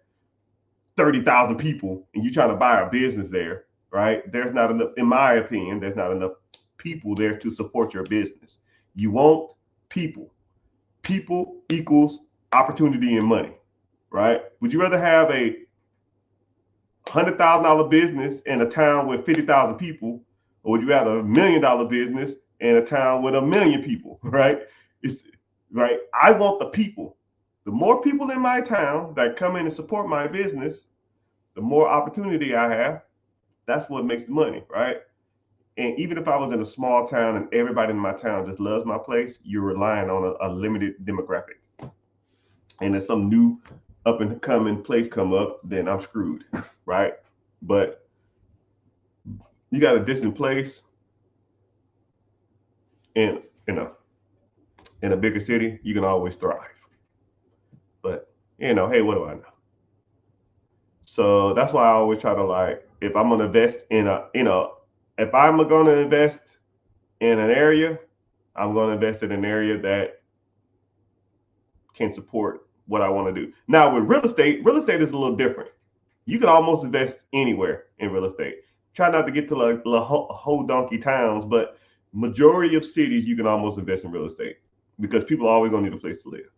30,000 people and you're trying to buy a business there, right? There's not enough, in my opinion, there's not enough people there to support your business. You want people. People equals opportunity and money, right? Would you rather have a $100,000 business in a town with 50,000 people, or would you rather a $1 million business in a town with 1 million people, right? It's right. I want the people. The more people in my town that come in and support my business, the more opportunity I have. That's what makes the money, right? And even if I was in a small town and everybody in my town just loves my place, you're relying on a limited demographic. And if some new up and coming place come up, then I'm screwed, right? But you got a distant place in in a bigger city, you can always thrive. But hey, what do I know? So that's why I always try to, like, if I'm gonna invest in if I'm gonna invest in an area, I'm gonna invest in an area that can support what I want to do. Now with real estate is a little different. You can almost invest anywhere in real estate. Try not to get to like the whole donkey towns, but majority of cities you can almost invest in real estate because people are always gonna need a place to live.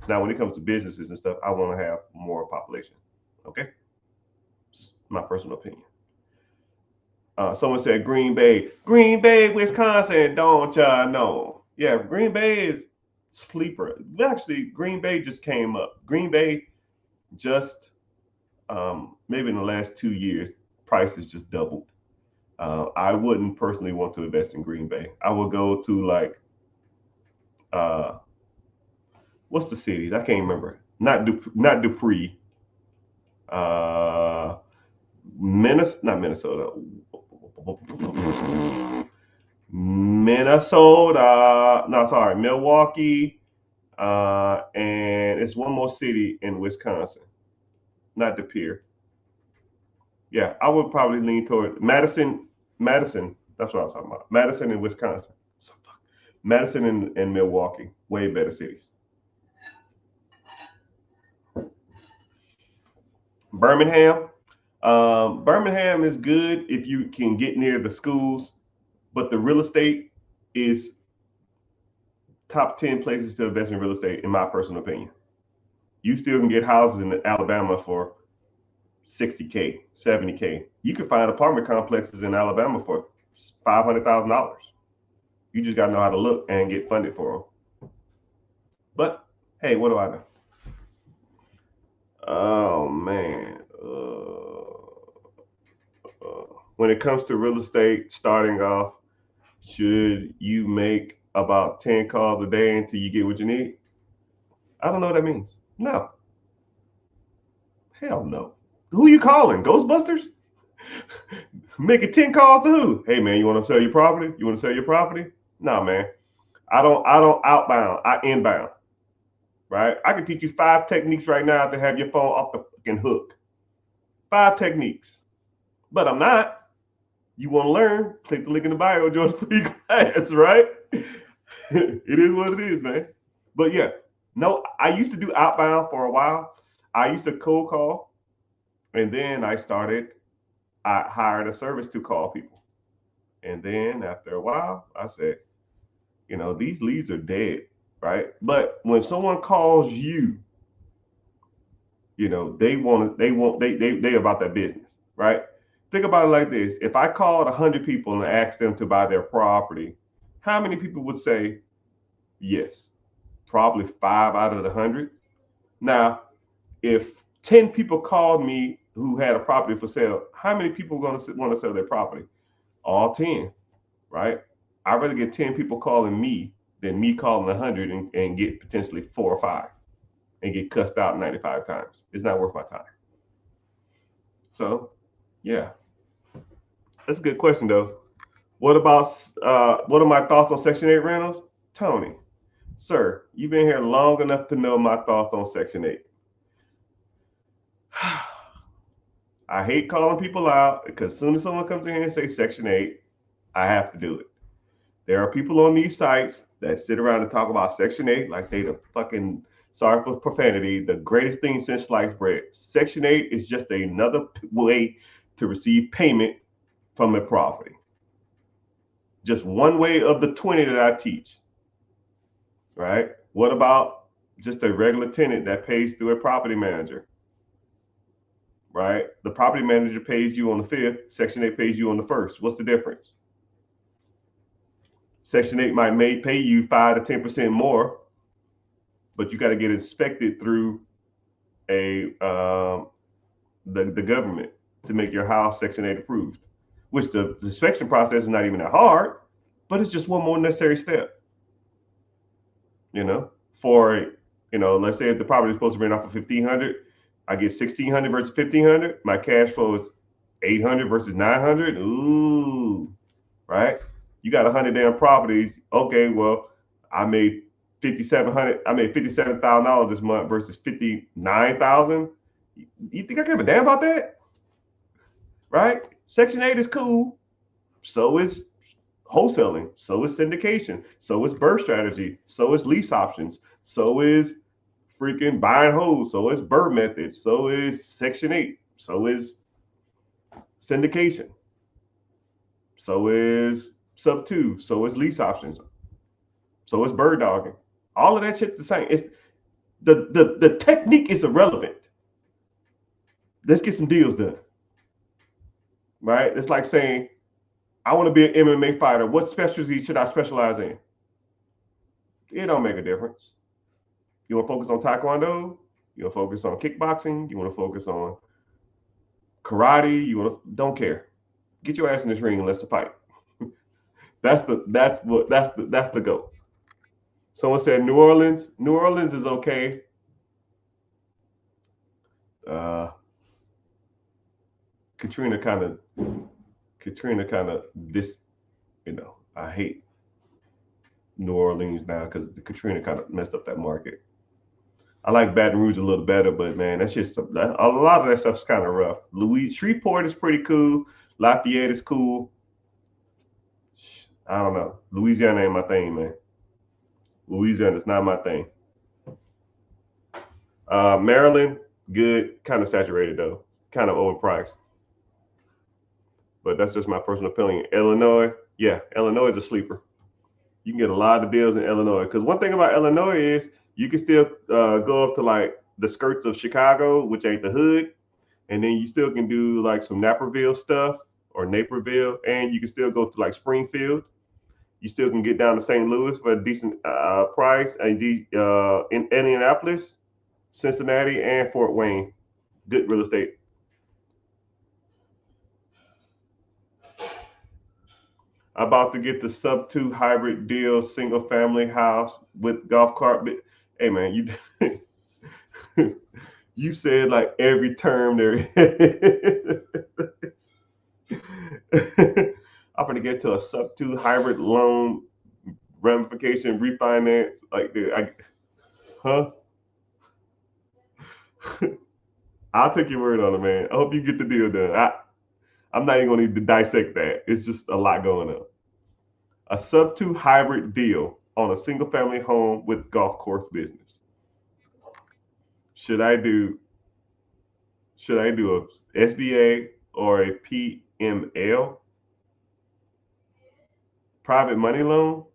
Now, when it comes to businesses and stuff, I want to have more population. Okay, just my personal opinion. Someone said Green Bay, Wisconsin. Don't y'all know? Yeah, Green Bay is sleeper. Actually, Green Bay just came up. Green Bay just maybe in the last 2 years, prices just doubled. I wouldn't personally want to invest in Green Bay. I would go to like uh, what's the cities? I can't remember. Not Dupree. Uh, not Minnesota. Minnesota. No, sorry, Milwaukee. And it's one more city in Wisconsin, not De Pere. Yeah, I would probably lean toward Madison. Madison. That's what I was talking about. Madison and Wisconsin. Madison and Milwaukee. Way better cities. Birmingham. Birmingham is good if you can get near the schools, but the real estate is top 10 places to invest in real estate, in my personal opinion. You still can get houses in Alabama for 60K, 70K. You can find apartment complexes in Alabama for $500,000. You just got to know how to look and get funded for them. But hey, what do I know? Oh man. When it comes to real estate, starting off, should you make about 10 calls a day until you get what you need? I don't know what that means. No. Hell no. Who you calling? Ghostbusters? Making 10 calls to who? Hey man, you want to sell your property? You want to sell your property? No, man. I don't outbound. I inbound. Right? I can teach you 5 techniques right now to have your phone off the fucking hook. 5 techniques. But I'm not. You want to learn? Click the link in the bio, join the free class, right? It is what it is, man. But yeah, no, I used to do outbound for a while. I used to cold call, and then I hired a service to call people. And then after a while, I said, these leads are dead, right? But when someone calls you, they about that business, right? Think about it like this. If I called 100 people and asked them to buy their property, how many people would say yes? Probably 5 out of the 100. Now, if 10 people called me who had a property for sale, how many people are going to want to sell their property? All 10, right? I'd rather get 10 people calling me than me calling 100 and get potentially 4 or 5 and get cussed out 95 times. It's not worth my time. So, yeah. That's a good question, though. What are my thoughts on Section 8 rentals? Tony, sir, you've been here long enough to know my thoughts on Section 8. I hate calling people out because as soon as someone comes in here and say Section 8, I have to do it. There are people on these sites that sit around and talk about Section 8 like they the fucking, sorry for profanity, the greatest thing since sliced bread. Section 8 is just another way to receive payment from a property. Just one way of the 20 that I teach, right? What about just a regular tenant that pays through a property manager, right? The property manager pays you on the 5th, Section 8 pays you on the 1st. What's the difference? Section 8 might pay you 5 to 10% more, but you got to get inspected through the government to make your house Section 8 approved, which the inspection process is not even that hard, but it's just one more necessary step. For let's say if the property is supposed to rent off for $1,500, I get $1,600 versus $1,500. My cash flow is $800 versus $900. Ooh, right? You got 100 damn properties. Okay, well, I made $57,000 this month versus $59,000. You think I give a damn about that? Right? Section 8 is cool. So is wholesaling. So is syndication. So is BRRRR strategy. So is lease options. So is freaking buy and hold. So is BRRRR method. So is Section 8. So is syndication. So is sub 2. So is lease options. So is bird dogging. All of that shit the same. It's the technique is irrelevant. Let's get some deals done. Right? It's like saying, I want to be an MMA fighter. What specialty should I specialize in? It don't make a difference. You want to focus on Taekwondo? You want to focus on kickboxing? You want to focus on karate? Don't care. Get your ass in this ring and let's fight. That's the goal. Someone said New Orleans. New Orleans is okay. Katrina kind of this, I hate New Orleans now because Katrina kind of messed up that market. I like Baton Rouge a little better, but man, that's just a lot of that stuff's kind of rough. Shreveport is pretty cool. Lafayette is cool. I don't know. Louisiana ain't my thing, man. Louisiana is not my thing. Maryland, good. Kind of saturated though. Kind of overpriced. But that's just my personal opinion. Illinois, yeah, Illinois is a sleeper. You can get a lot of deals in Illinois. Because one thing about Illinois is you can still go up to like the skirts of Chicago, which ain't the hood. And then you still can do like some Naperville stuff or Naperville. And you can still go to like Springfield. You still can get down to St. Louis for a decent price. And in Indianapolis, Cincinnati, and Fort Wayne, good real estate. About to get the sub 2 hybrid deal, single family house with golf cart. Hey man, you said like every term there. I'm gonna get to a sub 2 hybrid loan ramification refinance. Like, huh? I'll take your word on it, man. I hope you get the deal done. I'm not even gonna need to dissect that. It's just a lot going on. A sub 2 hybrid deal on a single family home with golf course business. Should I do a SBA or a PML? Private money loan?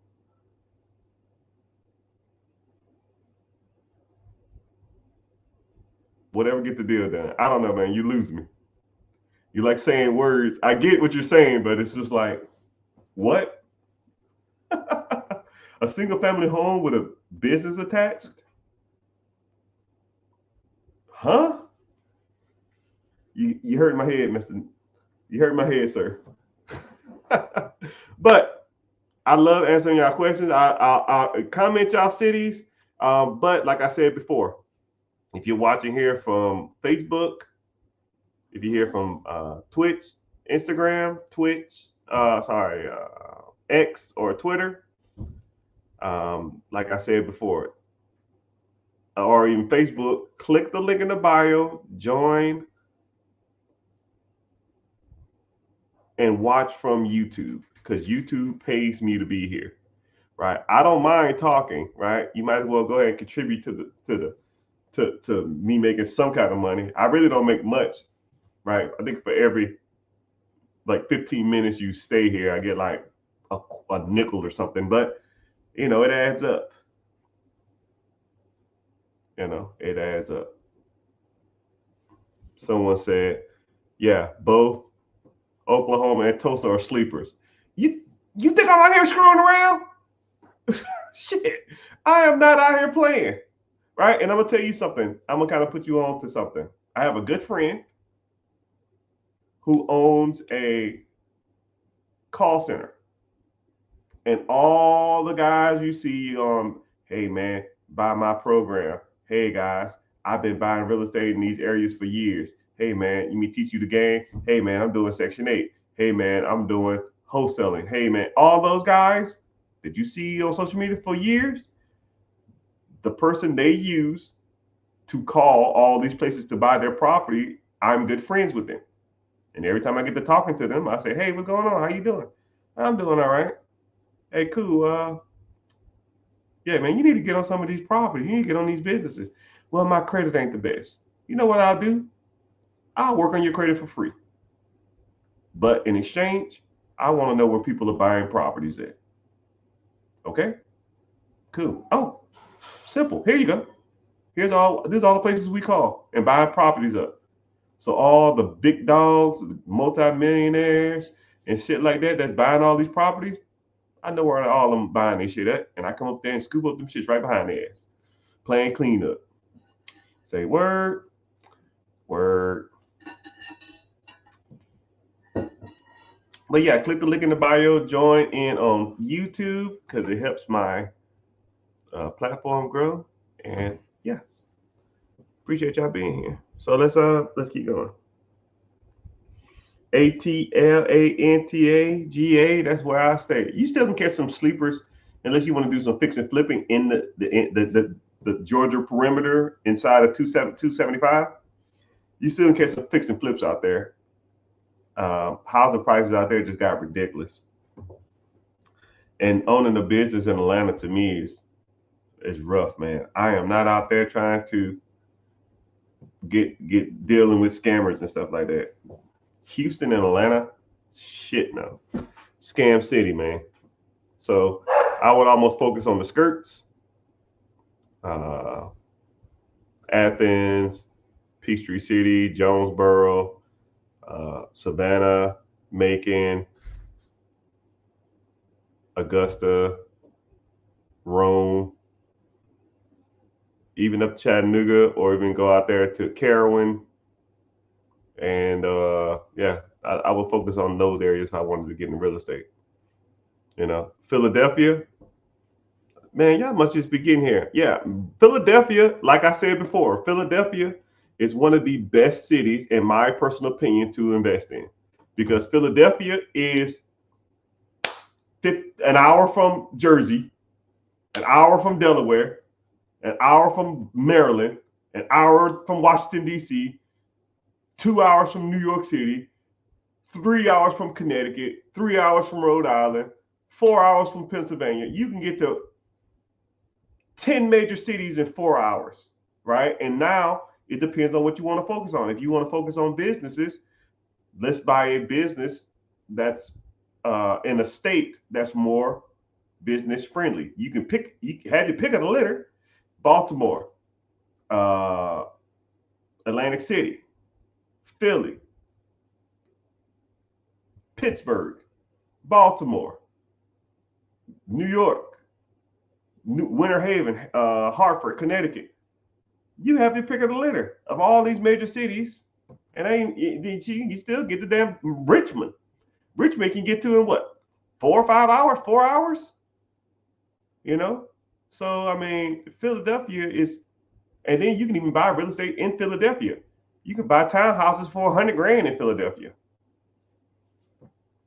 Whatever, get the deal done. I don't know, man. You lose me. You like saying words. I get what you're saying, but it's just like, what? A single family home with a business attached? Huh? You hurt my head, Mister. You hurt my head, sir. But I love answering y'all questions. I'll comment y'all cities. But like I said before, if you're watching here from Facebook, if you're here from Twitch, Instagram, X or Twitter, like I said before, or even Facebook, click the link in the bio, join and watch from YouTube because YouTube pays me to be here, right? I don't mind talking, right? You might as well go ahead and contribute to me making some kind of money. I really don't make much, right? I think for every like 15 minutes you stay here, I get like a nickel or something, but you know, it adds up. You know, it adds up. Someone said, yeah, both Oklahoma and Tulsa are sleepers. You think I'm out here screwing around? Shit, I am not out here playing, right? And I'm gonna tell you something. I'm gonna kind of put you on to something. I have a good friend who owns a call center, and all the guys you see on, hey man, buy my program. Hey guys, I've been buying real estate in these areas for years. Hey man, let me teach you the game. Hey man, I'm doing Section 8. Hey man, I'm doing wholesaling. Hey man, all those guys that you see on social media for years, the person they use to call all these places to buy their property, I'm good friends with them. And every time I get to talking to them, I say, hey, what's going on? How you doing? I'm doing all right. Hey, cool. Yeah, man, you need to get on some of these properties. You need to get on these businesses. Well, my credit ain't the best. You know what I'll do? I'll work on your credit for free. But in exchange, I want to know where people are buying properties at. Okay? Cool. Oh, simple. Here you go. This is all the places we call and buy properties up. So all the big dogs, multi-millionaires and shit like that that's buying all these properties, I know where all of them buying their shit at. And I come up there and scoop up them shits right behind their ass. Playing cleanup. Say word. Word. But yeah, click the link in the bio. Join in on YouTube because it helps my platform grow. And yeah, appreciate y'all being here. So let's keep going. ATLANTAGA. That's where I stay. You still can catch some sleepers unless you want to do some fix and flipping in the Georgia perimeter inside of 275. You still can catch some fix and flips out there. Housing prices out there just got ridiculous. And owning a business in Atlanta to me is rough, man. I am not out there trying to get dealing with scammers and stuff like that. Houston and Atlanta, shit no. Scam city, man. So I would almost focus on the skirts. Athens, Peachtree City, Jonesboro, Savannah, Macon, Augusta, Rome, even up to Chattanooga, or even go out there to Carrollton. And yeah, I would focus on those areas if I wanted to get in real estate. You know, Philadelphia, man, y'all must just begin here. Yeah, Philadelphia, like I said before, Philadelphia is one of the best cities, in my personal opinion, to invest in because Philadelphia is an hour from Jersey, an hour from Delaware, an hour from Maryland, an hour from Washington, D.C., 2 hours from New York City, 3 hours from Connecticut, 3 hours from Rhode Island, 4 hours from Pennsylvania. You can get to 10 major cities in 4 hours, right? And now it depends on what you want to focus on. If you want to focus on businesses, let's buy a business that's in a state that's more business friendly. You can pick, you had your pick of the litter: Baltimore, Atlantic City, Philly, Pittsburgh, Baltimore, New York, Winter Haven, Hartford, Connecticut. You have your pick of the litter of all these major cities, and you still get the damn Richmond. Richmond can get to in what, 4 or 5 hours, 4 hours? You know, so I mean, Philadelphia is, and then you can even buy real estate in Philadelphia. You can buy townhouses for $100,000 in Philadelphia.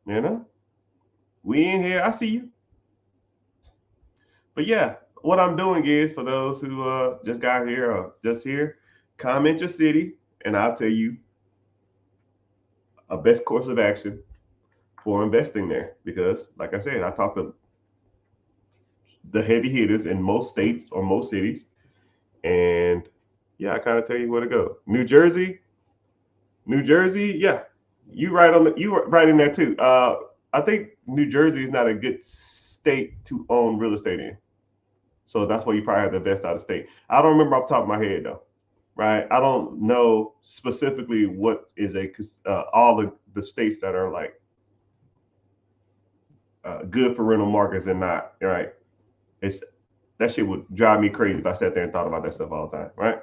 You know, we in here. I see you. But yeah, what I'm doing is for those who just got here or just here, comment your city, and I'll tell you a best course of action for investing there, because like I said, I talked to the heavy hitters in most states or most cities, and yeah, I kind of tell you where to go. New Jersey, yeah, you were right in there too. I think New Jersey is not a good state to own real estate in, so that's why you probably have to invest out of state. I don't remember off the top of my head though, right? I don't know specifically what is all the states that are like good for rental markets and not, right? It's that shit would drive me crazy if I sat there and thought about that stuff all the time, right?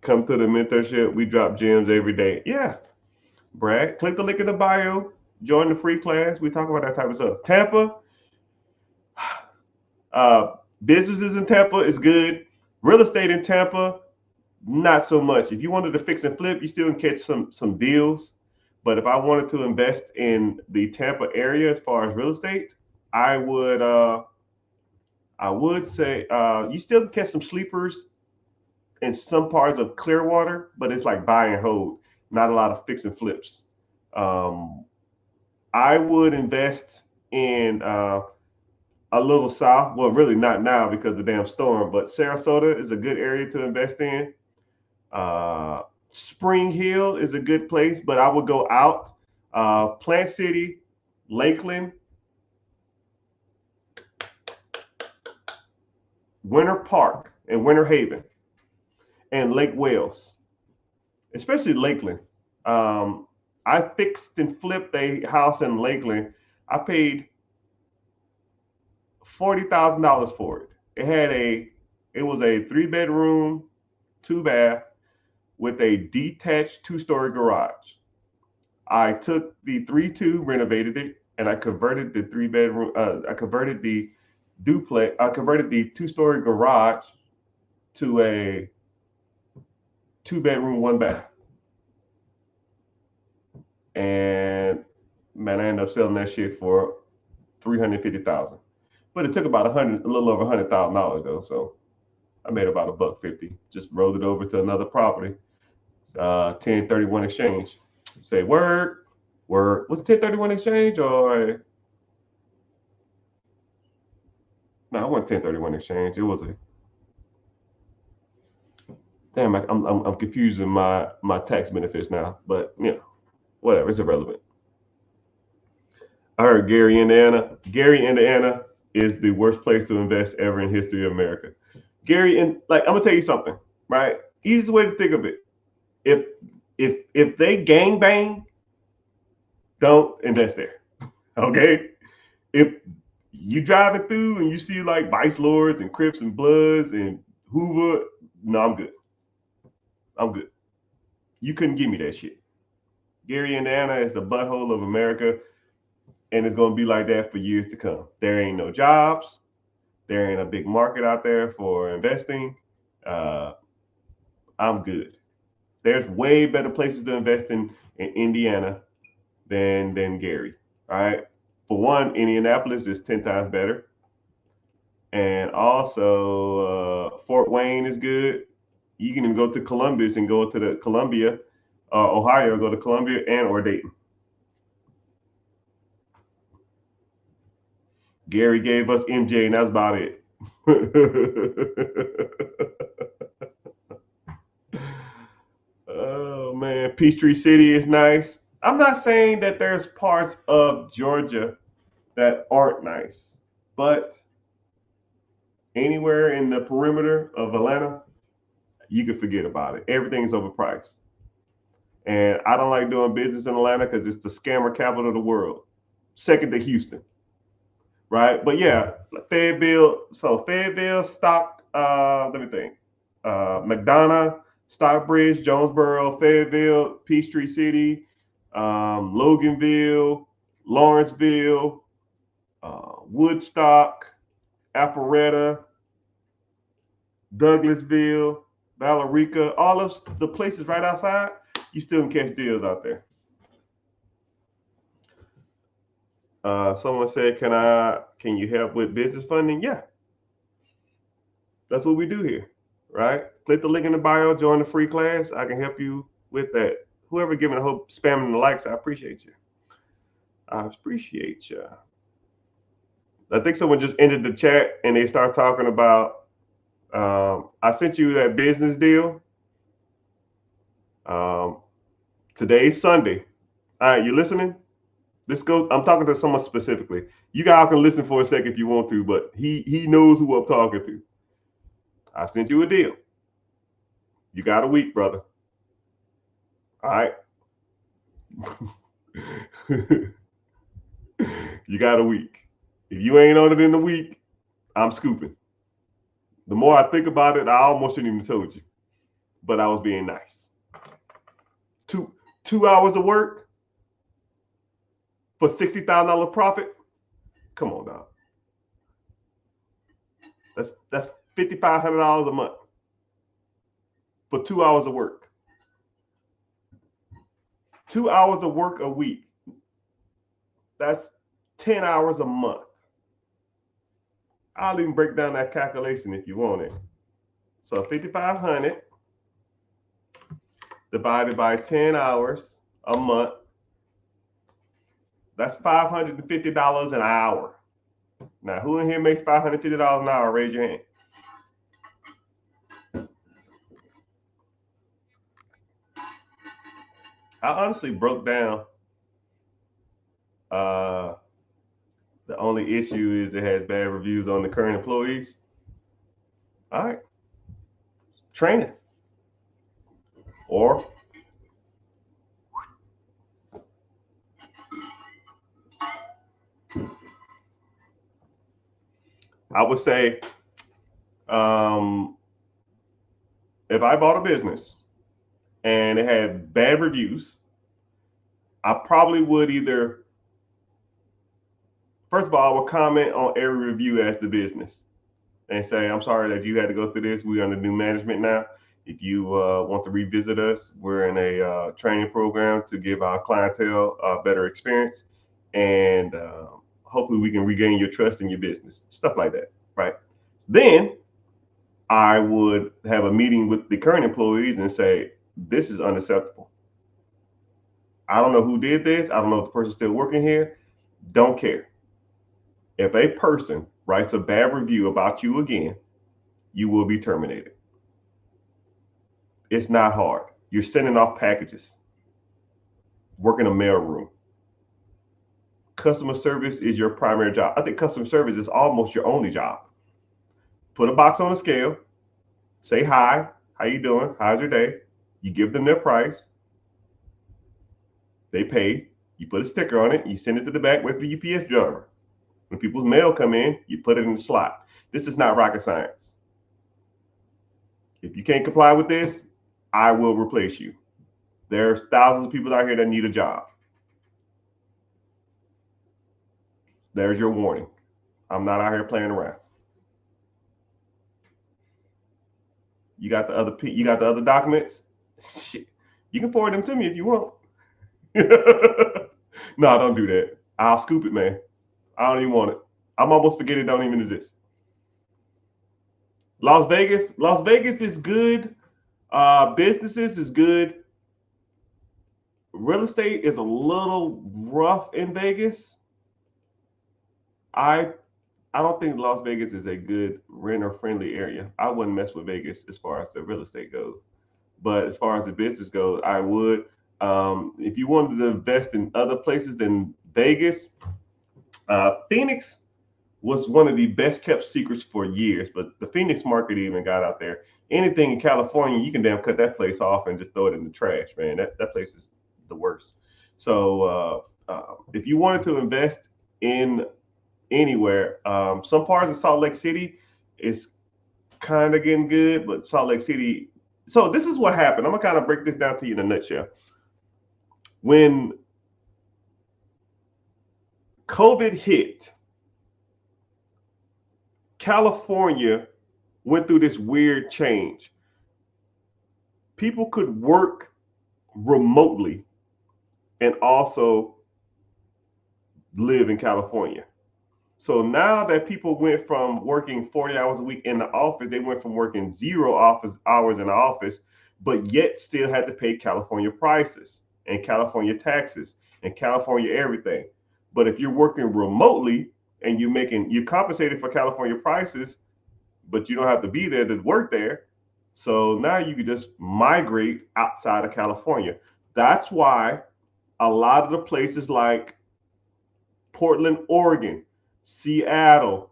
Come to the mentorship. We drop gems every day. Yeah, Brad, click the link in the bio. Join the free class. We talk about that type of stuff. Tampa, businesses in Tampa is good. Real estate in Tampa, not so much. If you wanted to fix and flip, you still can catch some deals. But if I wanted to invest in the Tampa area as far as real estate, I would say you still can catch some sleepers in some parts of Clearwater, but it's like buy and hold, not a lot of fix and flips. Um, I would invest in a little south. Well, really not now because of the damn storm, but Sarasota is a good area to invest in. Uh, Spring Hill is a good place, but I would go out. Plant City, Lakeland, Winter Park, and Winter Haven, and Lake Wales, especially Lakeland. Um, I fixed and flipped a house in Lakeland. I paid $40,000 for it. It was a 3 bedroom, 2 bath with a detached 2 story garage. I took the 3-2, renovated it, and I converted the 3 bedroom. I converted the duplex. I converted the 2 story garage to a 2 bedroom, 1 bath. And man, I ended up selling that shit for 350,000. But it took about a little over $100,000 though. So I made about $150. Just rolled it over to another property. 1031 exchange. Say word, word. Was it 1031 exchange or no? It wasn't 1031 exchange. It was a damn. I'm confusing my tax benefits now. But you know, whatever. It's irrelevant. I heard Gary, Indiana. Gary, Indiana is the worst place to invest ever in history of America. Gary, and like I'm gonna tell you something, right? Easiest way to think of it. If if they gang bang, don't invest there. Okay? If you driving through and you see like Vice Lords and Crips and Bloods and Hoover, no, I'm good. I'm good. You couldn't give me that shit. Gary, Indiana is the butthole of America, and it's gonna be like that for years to come. There ain't no jobs. There ain't a big market out there for investing. Uh, I'm good. There's way better places to invest in Indiana than Gary. All right. For one, Indianapolis is 10 times better. And also, Fort Wayne is good. You can even go to Columbus and go to the Columbia, Ohio, go to Columbia and or Dayton. Gary gave us MJ, and that's about it. Oh man, Peachtree City is nice. I'm not saying that there's parts of Georgia that aren't nice, but anywhere in the perimeter of Atlanta, you can forget about it. Everything's overpriced. And I don't like doing business in Atlanta because it's the scammer capital of the world, second to Houston, right? But yeah, Fayetteville. So Fayetteville, let me think. McDonough, Stockbridge, Jonesboro, Fayetteville, Peachtree City, Loganville, Lawrenceville, Woodstock, Alpharetta, Douglasville, Ballerica, all of the places right outside, you still can catch deals out there. Someone said, can you help with business funding? Yeah, that's what we do here, right? Click the link in the bio, join the free class. I can help you with that. Whoever giving a whole spamming the likes, I appreciate you. I appreciate you. I think someone just ended the chat and they start talking about. I sent you that business deal. Today's Sunday. All right, you listening? This goes. I'm talking to someone specifically. You guys can listen for a second if you want to, but he knows who I'm talking to. I sent you a deal. You got a week, brother. All right. You got a week. If you ain't on it in a week, I'm scooping. The more I think about it, I almost shouldn't even told you, but I was being nice. Two hours of work for $60,000 profit. Come on, dog. That's $5,500 a month for 2 hours of work. 2 hours of work a week. That's 10 hours a month. I'll even break down that calculation if you want it. So 5,500 divided by 10 hours a month. That's $550 an hour. Now, who in here makes $550 an hour? Raise your hand. I honestly broke down. The only issue is it has bad reviews on the current employees. All right. Training. Or I would say, if I bought a business and it had bad reviews, I probably would either, first of all, I would comment on every review as the business and say, I'm sorry that you had to go through this. We're under new management now. If you want to revisit us, we're in a training program to give our clientele a better experience. And hopefully we can regain your trust in your business, stuff like that, right? Then I would have a meeting with the current employees and say, this is unacceptable. I don't know who did this. I don't know if the person's still working here. Don't care. If a person writes a bad review about you again, you will be terminated. It's not hard. You're sending off packages, working a mailroom. Customer service is your primary job. I think customer service is almost your only job. Put a box on a scale, say hi, how you doing? How's your day? You give them their price. They pay. You put a sticker on it. You send it to the back, wait for the UPS driver. When people's mail come in, you put it in the slot. This is not rocket science. If you can't comply with this, I will replace you. There's thousands of people out here that need a job. There's your warning. I'm not out here playing around. You got the other documents? Shit. You can forward them to me if you want. No, don't do that. I'll scoop it, man. I don't even want it. I'm almost forget it don't even exist. Las Vegas is good. Businesses is good. Real estate is a little rough in Vegas. I don't think Las Vegas is a good renter-friendly area. I wouldn't mess with Vegas as far as the real estate goes. But as far as the business goes, I would. If you wanted to invest in other places than Vegas, Phoenix was one of the best kept secrets for years, but the Phoenix market even got out there. Anything in California, you can damn cut that place off and just throw it in the trash, man. That place is the worst. So if you wanted to invest in anywhere, some parts of Salt Lake City is kind of getting good, but Salt Lake City. So this is what happened. I'm gonna kind of break this down to you in a nutshell. When COVID hit, California went through this weird change. People could work remotely and also live in California. So now that people went from working 40 hours a week in the office, they went from working 0 office hours in the office but yet still had to pay California prices and California taxes and California everything. But if you're working remotely and you're compensated for California prices, but you don't have to be there to work there. So now you can just migrate outside of California. That's why a lot of the places like Portland, Oregon, Seattle,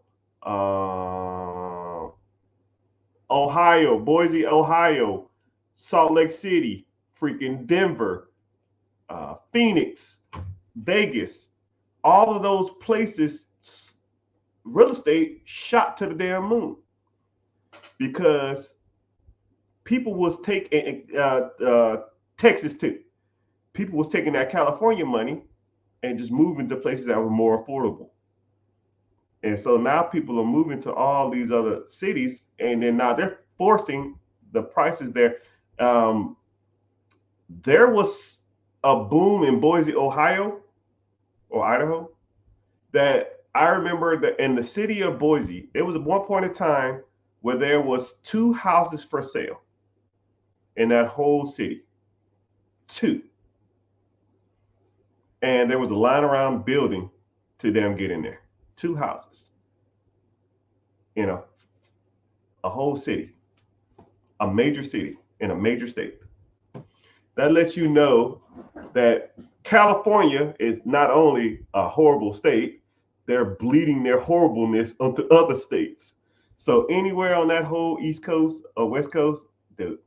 Ohio, Boise, Ohio, Salt Lake City, freaking Denver, Phoenix, Vegas, all of those places, real estate shot to the damn moon because people was taking Texas too. People was taking that California money and just moving to places that were more affordable. And so now people are moving to all these other cities, and then now they're forcing the prices there. There was a boom in Boise, Ohio, or Idaho, that I remember that in the city of Boise, it was at one point in time where there was 2 houses for sale in that whole city. 2. And there was a line around building to them get in there. 2 houses. You know, a whole city, a major city in a major state. That lets you know that California is not only a horrible state, they're bleeding their horribleness onto other states. So anywhere on that whole East Coast or West Coast, dude,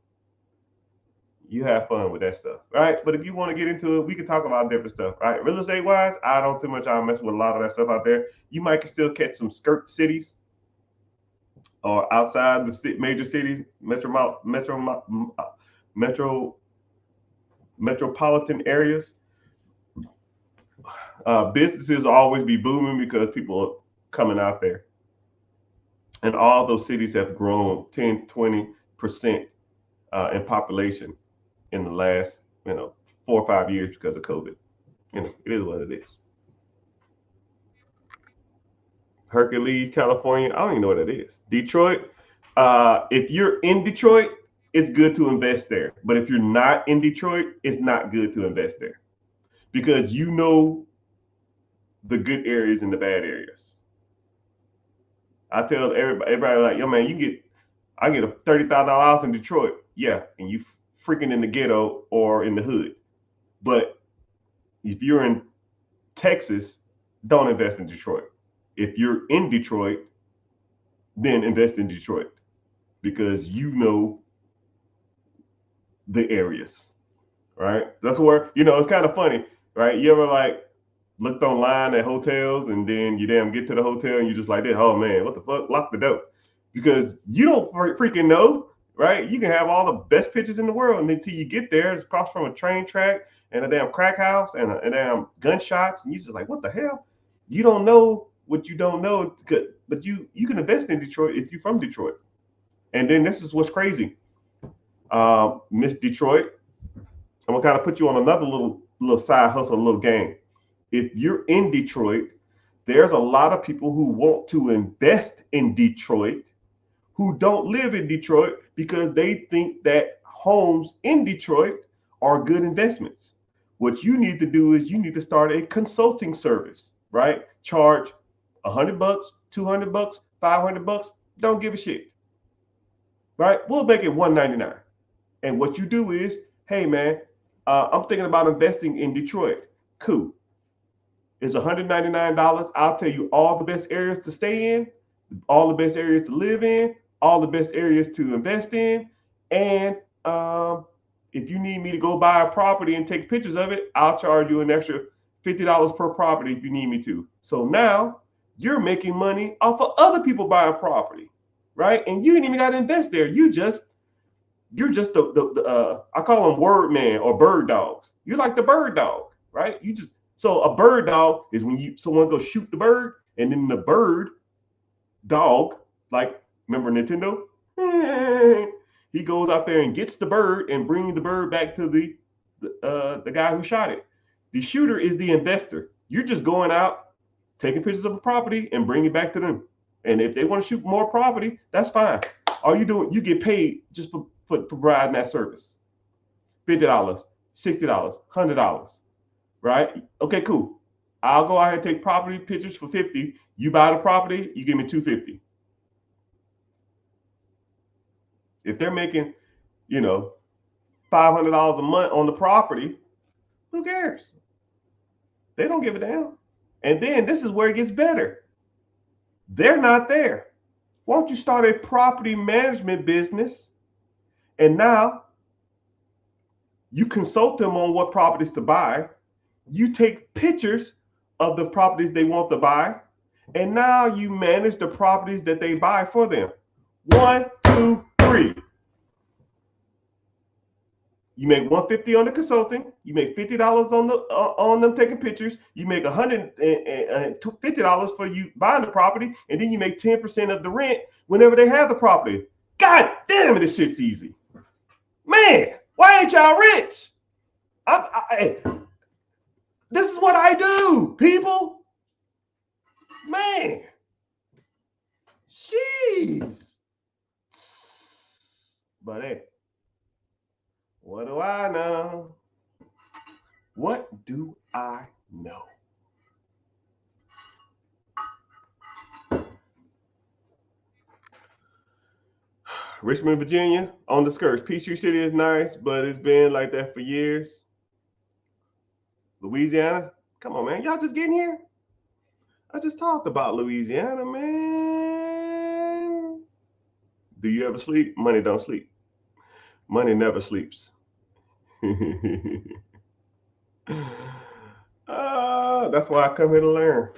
you have fun with that stuff, right? But if you want to get into it, we can talk about different stuff, right? Real estate wise, I don't too much. I mess with a lot of that stuff out there. You might still catch some skirt cities or outside the major cities, metropolitan areas. Businesses will always be booming because people are coming out there. And all those cities have grown 10, 20% in population in the last, 4 or 5 years because of COVID. It is what it is. Hercules, California, I don't even know what that is. Detroit, if you're in Detroit, it's good to invest there. But if you're not in Detroit, it's not good to invest there because you know the good areas and the bad areas. I tell everybody like, yo, man, I get a $30,000 house in Detroit. Yeah, and you freaking in the ghetto or in the hood. But if you're in Texas, don't invest in Detroit. If you're in Detroit, then invest in Detroit because you know the areas, right? That's where, it's kind of funny, right? You ever like looked online at hotels and then you damn get to the hotel and you're just like, oh man, what the fuck? Lock the door. Because you don't freaking know, right? You can have all the best pictures in the world and until you get there, it's across from a train track and a damn crack house and a damn gunshots. And you're just like, what the hell? You don't know what you don't know, but you can invest in Detroit if you're from Detroit. And then this is what's crazy. Miss Detroit, I'm gonna kind of put you on another little side hustle, little game. If you're in Detroit, there's a lot of people who want to invest in Detroit who don't live in Detroit because they think that homes in Detroit are good investments. What you need to do is you need to start a consulting service, right? Charge $100, $200, $500, don't give a shit, right? We'll make it $199. And what you do is, hey man, I'm thinking about investing in Detroit. Cool. It's $199. I'll tell you all the best areas to stay in, all the best areas to live in, all the best areas to invest in. And if you need me to go buy a property and take pictures of it, I'll charge you an extra $50 per property if you need me to. So now you're making money off of other people buying property, right? And you ain't even got to invest there. You're just the I call them word man or bird dogs. You're like the bird dog, right? So a bird dog is when someone goes shoot the bird, and then the bird dog, like remember Nintendo? He goes out there and gets the bird and brings the bird back to the guy who shot it. The shooter is the investor. You're just going out, taking pictures of a property and bringing it back to them. And if they want to shoot more property, that's fine. All you doing, you get paid just for providing that service. $50, $60, $100, right? Okay, cool. I'll go out and take property pictures for 50. You buy the property, you give me 250. If they're making, you know, $500 a month on the property, who cares? They don't give a damn. And then this is where it gets better. They're not there. Why don't you start a property management business? And now you consult them on what properties to buy. You take pictures of the properties they want to buy. And now you manage the properties that they buy for them. 1, 2, 3. You make $150 on the consulting. You make $50 on them taking pictures. You make $150 for you buying the property, and then you make 10% of the rent whenever they have the property. God damn it, this shit's easy, man. Why ain't y'all rich? This is what I do, people. Man, jeez. But hey. What do I know? What do I know? Richmond, Virginia, on the skirts. Peachtree City is nice, but it's been like that for years. Louisiana, come on, man. Y'all just getting here? I just talked about Louisiana, man. Do you ever sleep? Money don't sleep. Money never sleeps. That's why I come here to learn.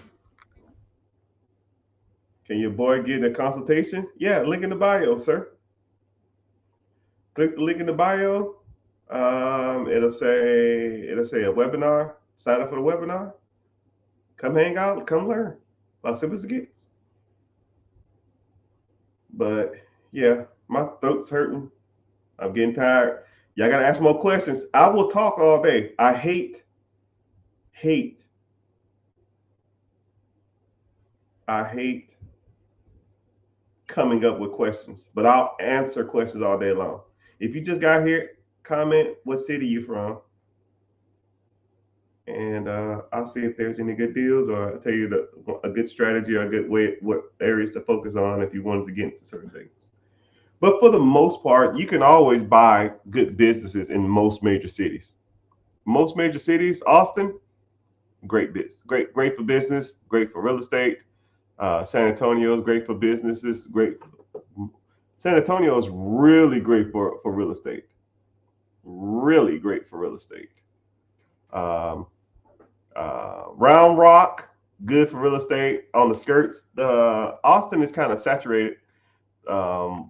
Can your boy get a consultation? Yeah, link in the bio, sir. Click the link in the bio. It'll say a webinar. Sign up for the webinar. Come hang out. Come learn. About simple as it gets. But yeah, my throat's hurting. I'm getting tired. Y'all gotta ask more questions. I will talk all day. I hate coming up with questions, but I'll answer questions all day long. If you just got here, comment what city you from, and I'll see if there's any good deals, or I'll tell you a good strategy or a good way, what areas to focus on if you wanted to get into certain things. But for the most part, you can always buy good businesses in most major cities. Most major cities, Austin, great business, great for business, great for real estate. San Antonio is great for businesses. San Antonio is really great for real estate. Really great for real estate. Round Rock, good for real estate. On the skirts, Austin is kind of saturated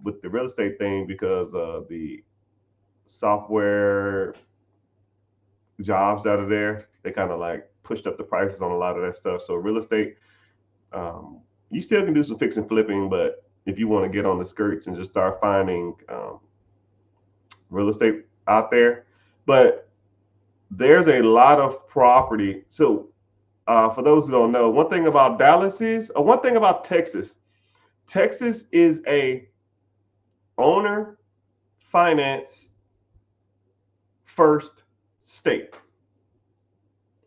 with the real estate thing because of the software jobs that are there. They kind of like pushed up the prices on a lot of that stuff. So real estate, you still can do some fix and flipping, but if you want to get on the skirts and just start finding real estate out there, but there's a lot of property. So for those who don't know, one thing about Dallas is, or one thing about Texas is a owner finance first state,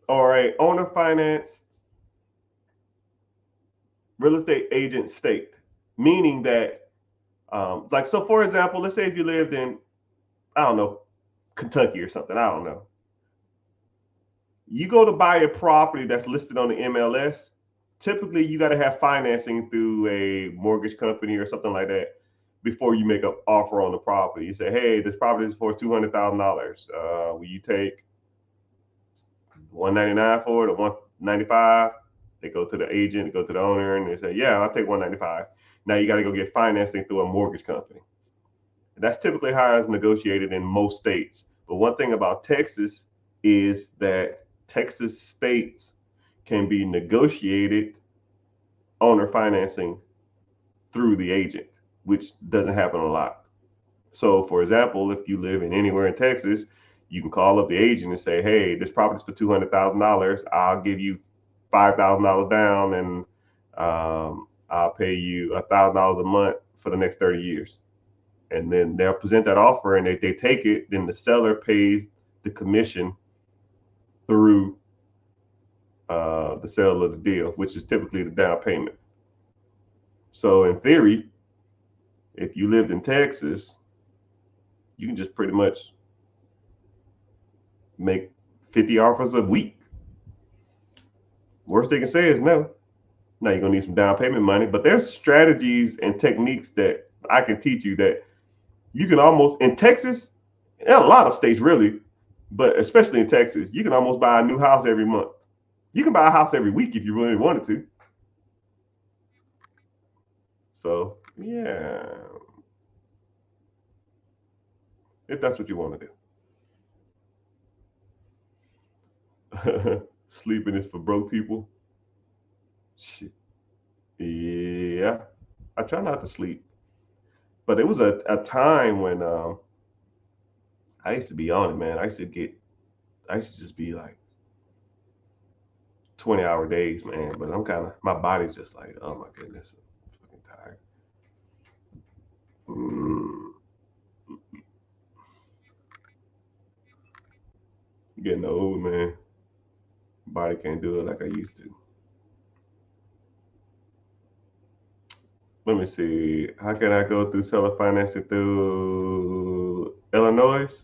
or a owner finance real estate agent state, meaning that like, so for example, let's say if you lived in, I don't know, Kentucky or something, I don't know. You go to buy a property that's listed on the MLS, typically you got to have financing through a mortgage company or something like that before you make an offer on the property. You say, hey, this property is for $200,000. Will you take $199 for it, or $195? They go to the agent, go to the owner, and they say, yeah, I'll take $195. Now you got to go get financing through a mortgage company. And that's typically how it's negotiated in most states. But one thing about Texas is that Texas states can be negotiated owner financing through the agent, which doesn't happen a lot. So for example, if you live in anywhere in Texas, you can call up the agent and say, hey, this property's for $200,000. I'll give you $5,000 down, and I'll pay you $1,000 a month for the next 30 years. and then they'll present that offer, and if they take it, then the seller pays the commission through the sale of the deal, which is typically the down payment. So in theory, if you lived in Texas, you can just pretty much make 50 offers a week. Worst they can say is no. Now you're gonna need some down payment money, but there's strategies and techniques that I can teach you that you can almost, in Texas, in a lot of states really, but especially in Texas, you can almost buy a new house every month. You can buy a house every week if you really wanted to. So yeah, if that's what you want to do. Sleeping is for broke people. Shit. Yeah, I try not to sleep, but it was a time when I used to be on it, man. I used to just be like 20-hour days, man. But my body's just like, oh my goodness, I'm fucking tired. Mm, getting old, man. Body can't do it like I used to. Let me see. How can I go through seller financing through Illinois?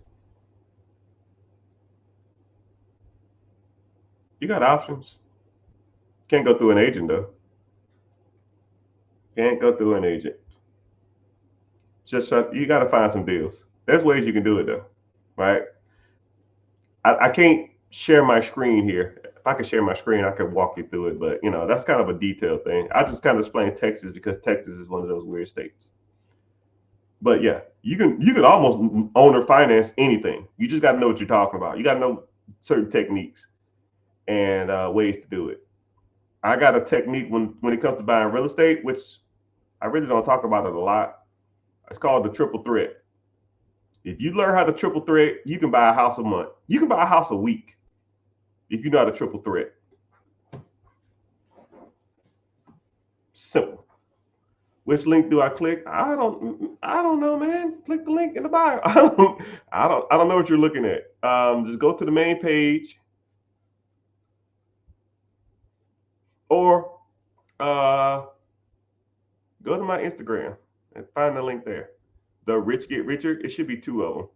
You got options. Can't go through an agent though. Can't go through an agent. You got to find some deals. There's ways you can do it though, right? I can't share my screen here. If I could share my screen, I could walk you through it. But that's kind of a detailed thing. I just kind of explain Texas because Texas is one of those weird states. But yeah, you can almost own or finance anything. You just got to know what you're talking about. You got to know certain techniques and ways to do it. I got a technique when it comes to buying real estate, which I really don't talk about it a lot. It's called the triple threat. If you learn how to triple threat, you can buy a house a month. You can buy a house a week if you know how to triple threat. Simple. Which link do I click? I don't know, man. Click the link in the bio. I don't know what you're looking at. Just go to the main page, or go to my Instagram and find the link there. The Rich Get Richer. It should be 2 of them.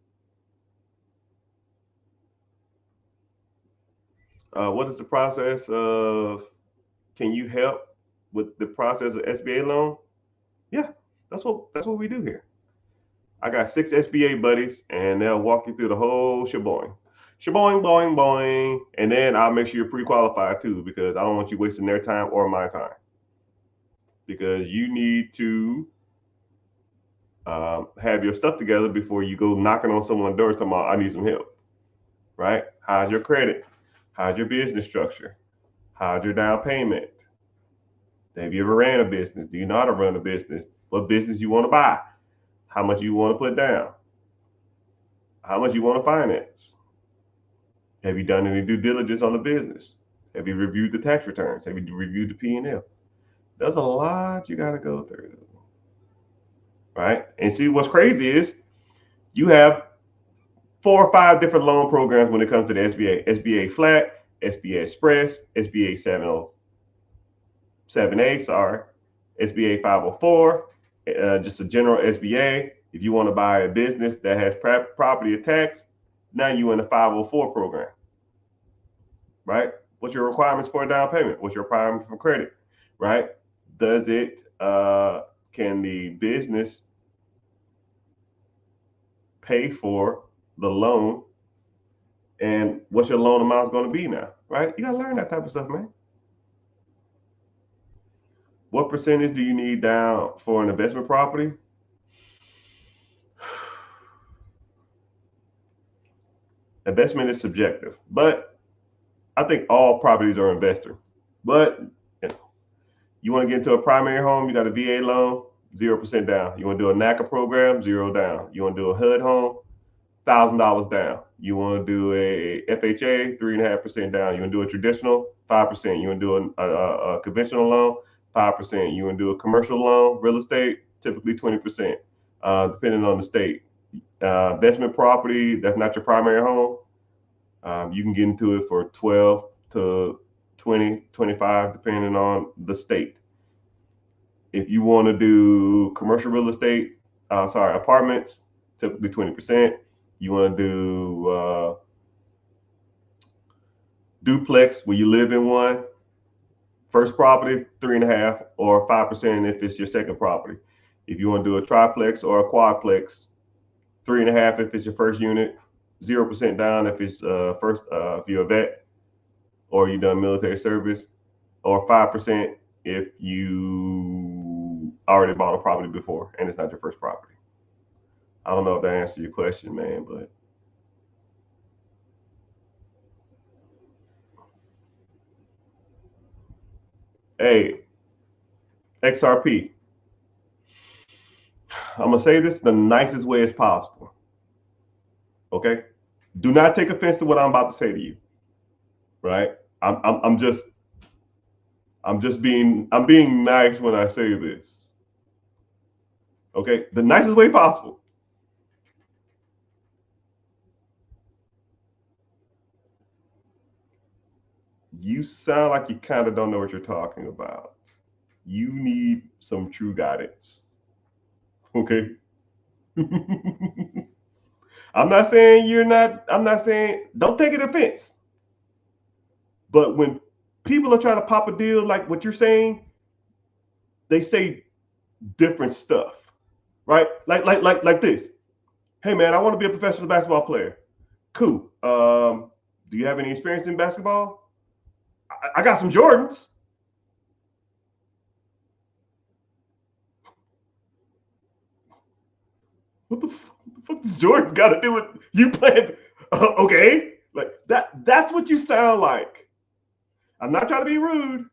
What is the process of? Can you help with the process of SBA loan? Yeah, that's what we do here. I got 6 SBA buddies, and they'll walk you through the whole sheboing. Sheboing, boing, boing. And then I'll make sure you're pre-qualified too, because I don't want you wasting their time or my time. Because you need to have your stuff together before you go knocking on someone's door talking about, I need some help. Right? How's your credit? How's your business structure? How's your down payment? Have you ever ran a business? Do you know how to run a business? What business you want to buy? How much you want to put down? How much you want to finance? Have you done any due diligence on the business? Have you reviewed the tax returns? Have you reviewed the P&L? There's a lot you got to go through, right? And see, what's crazy is you have 4 or 5 different loan programs when it comes to the SBA. SBA Flat, SBA Express, SBA 707A, SBA 504, just a general SBA. If you want to buy a business that has property tax, now you're in the 504 program, right? What's your requirements for a down payment? What's your requirement for credit, right? Does it, can the business pay for the loan? And what's your loan amount going to be now, right? You got to learn that type of stuff, man. What percentage do you need down for an investment property? Investment is subjective, but I think all properties are investor. But you want to get into a primary home, you got a VA loan, 0% down. You want to do a NACA program, 0 down. You want to do a HUD home, $1,000 down. You want to do a FHA, 3.5% down. You want to do a traditional, 5%. You want to do a conventional loan, 5%. You want to do a commercial loan, real estate, typically 20%. depending on the state. Investment property, that's not your primary home. You can get into it for 12 to 20, 25, depending on the state. If you want to do commercial real estate, apartments, typically 20%. You want to do duplex where you live in one, first property, 3.5 or 5% if it's your second property. If you want to do a triplex or a quadplex, 3.5 if it's your first unit, 0% down if it's if you're a vet or you done military service, or 5% if you already bought a property before and it's not your first property. I don't know if that answers your question, man, but hey, XRP, I'm gonna say this the nicest way as possible. Okay, do not take offense to what I'm about to say to you. Right? I'm being nice when I say this. Okay, the nicest way possible. You sound like you kind of don't know what you're talking about. You need some true guidance. Okay. I'm not saying you're not, I'm not saying, don't take it offense. But when people are trying to pop a deal like what you're saying, they say different stuff, right? Like this. Hey man, I want to be a professional basketball player. Cool. Do you have any experience in basketball? I got some Jordans. What the fuck does Jordan got to do with you playing? Okay, like that's what you sound like. I'm not trying to be rude,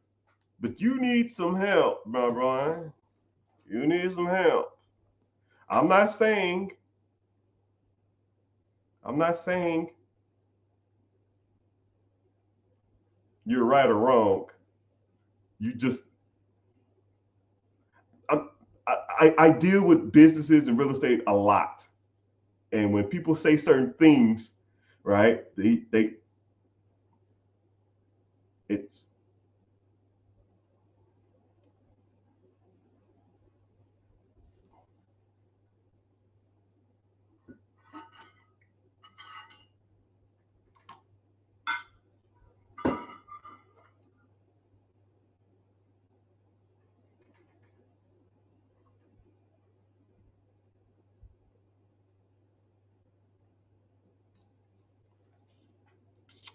but you need some help, my Brian. You need some help. I'm not saying I'm not saying you're right or wrong. You just I deal with businesses and real estate a lot, and when people say certain things, right? They it's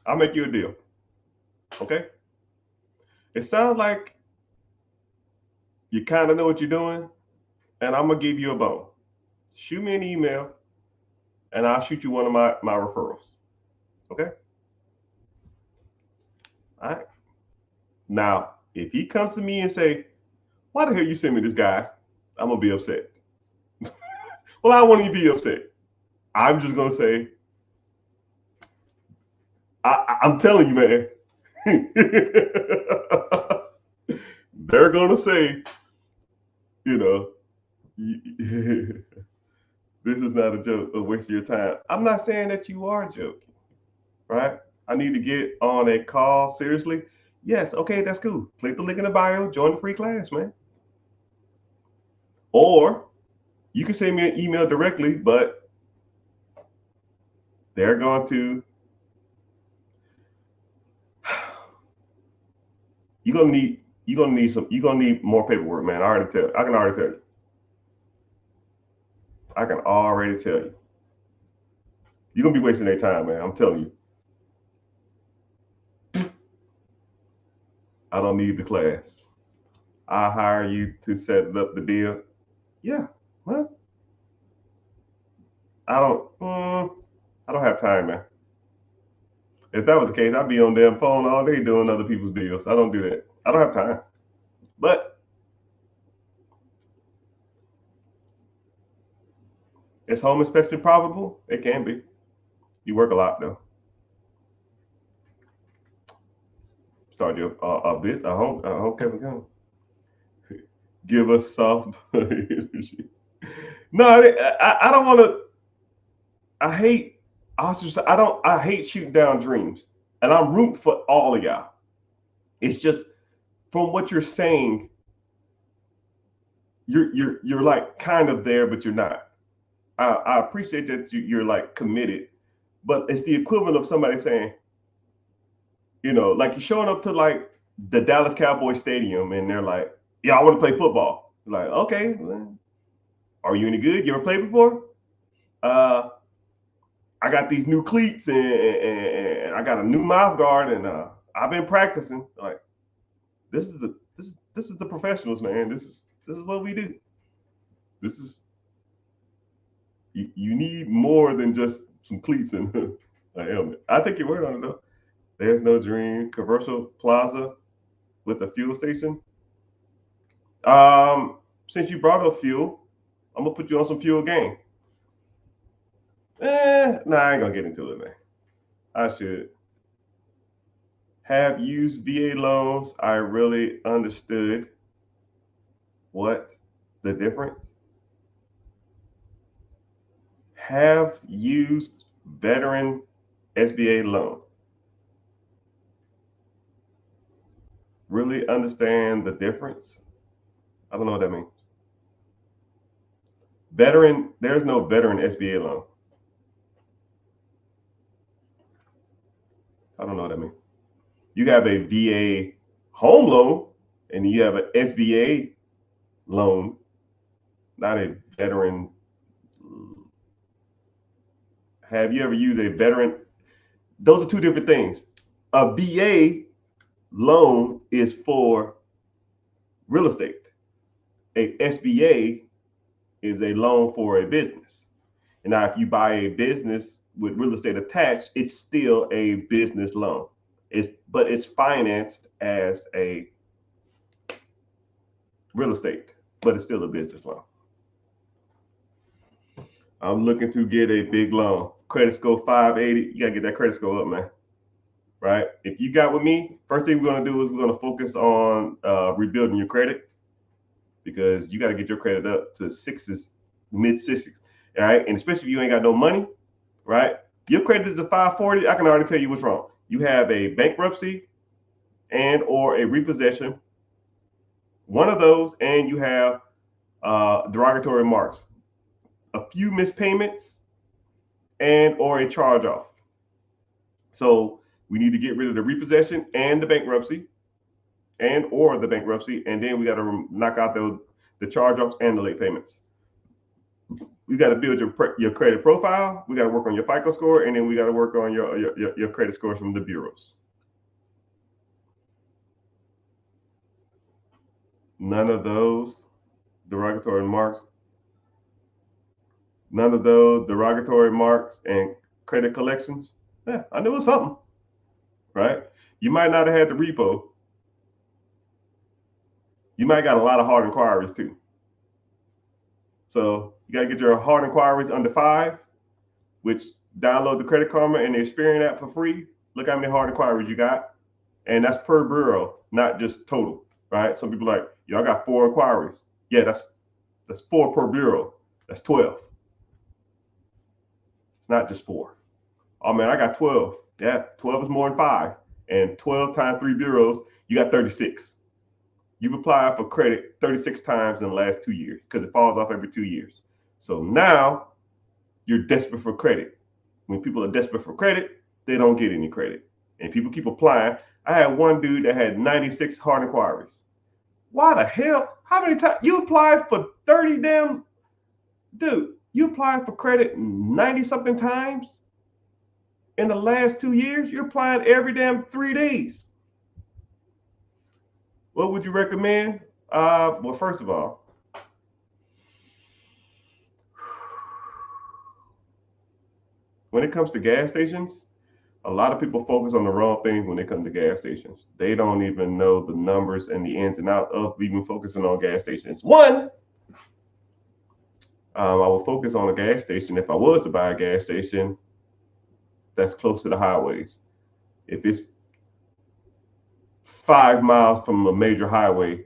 I'll make you a deal. Okay. It sounds like you kind of know what you're doing, and I'm gonna give you a bone. Shoot me an email, and I'll shoot you one of my referrals. Okay. All right. Now, if he comes to me and say, "Why the hell you send me this guy?" I'm gonna be upset. Well, I want you to be upset. I'm just gonna say, I'm telling you, man. They're gonna say, you know, this is not a joke, a waste of your time. I'm not saying that you are joking, right? I need to get on a call seriously. Yes, okay, that's cool. Click the link in the bio, join the free class, man. Or you can send me an email directly, but they're going to you're gonna need more paperwork, man. I can already tell you. I can already tell you. You're gonna be wasting their time, man. I'm telling you. I don't need the class. I hire you to set up the deal. Yeah. Well, I don't. I don't have time, man. If that was the case, I'd be on damn phone all day doing other people's deals. I don't do that. I don't have time. But is home inspection probable? It can be. You work a lot though. Start your a bit. I hope Kevin come. Give us soft energy. No, I don't want to. I hate. I hate shooting down dreams, and I'm rooting for all of y'all. It's just from what you're saying, you're like kind of there, but you're not. I appreciate that you're like committed, but it's the equivalent of somebody saying, like you're showing up to like the Dallas Cowboys stadium, and they're like, "Yeah, I want to play football." You're like, okay, well, are you any good? You ever played before? Uh, I got these new cleats and I got a new mouth guard, and I've been practicing. Like, this is the professionals, man. This is what we do. This is you need more than just some cleats and a helmet. I think your word on it though. There's no dream. Commercial plaza with a fuel station. Since you brought up fuel, I'm gonna put you on some fuel game. Nah, I ain't gonna get into it, man. I should have used VA loans. I really understood what the difference. Have used veteran SBA loan. Really understand the difference. I don't know what that means. Veteran, there's no veteran SBA loan. I don't know what that means. You have a VA home loan and you have an SBA loan, not a veteran. Have you ever used a veteran? Those are two different things. A VA loan is for real estate. A SBA is a loan for a business. And now, if you buy a business with real estate attached, it's still a business loan. But it's financed as a real estate, but it's still a business loan. I'm looking to get a big loan. Credit score 580. You gotta get that credit score up, man. Right? If you got with me, first thing we're gonna do is we're gonna focus on rebuilding your credit, because you got to get your credit up to sixes, mid sixes. All right. And especially if you ain't got no money, right? Your credit is a 540. I can already tell you what's wrong. You have a bankruptcy and or a repossession, one of those, and you have derogatory marks, a few missed payments, and or a charge off. So we need to get rid of the repossession and the bankruptcy, and or the bankruptcy, and then we got to knock out the charge offs and the late payments. We got to build your credit profile. We got to work on your FICO score, and then we got to work on your credit scores from the bureaus. None of those derogatory marks. None of those derogatory marks and credit collections. Yeah, I knew it was something, right? You might not have had the repo. You might got a lot of hard inquiries too. So you got to get your hard inquiries under 5, which download the Credit Karma and the Experian app for free. Look how many hard inquiries you got. And that's per bureau, not just total, right? Some people are like, I got 4 inquiries. Yeah, that's 4 per bureau. That's 12. It's not just 4. Oh man, I got 12. Yeah, 12 is more than 5. And 12 times 3 bureaus, you got 36. You've applied for credit 36 times in the last 2 years, because it falls off every 2 years. So now you're desperate for credit. When people are desperate for credit, they don't get any credit. And people keep applying. I had one dude that had 96 hard inquiries. Why the hell? How many times? You applied for 30 damn... Dude, you applied for credit 90 something times in the last 2 years? You're applying every damn 3 days. What would you recommend? Well, first of all, when it comes to gas stations, a lot of people focus on the wrong things when it comes to gas stations. They don't even know the numbers and the ins and outs of even focusing on gas stations. One, I would focus on a gas station if I was to buy a gas station that's close to the highways. If it's 5 miles from a major highway,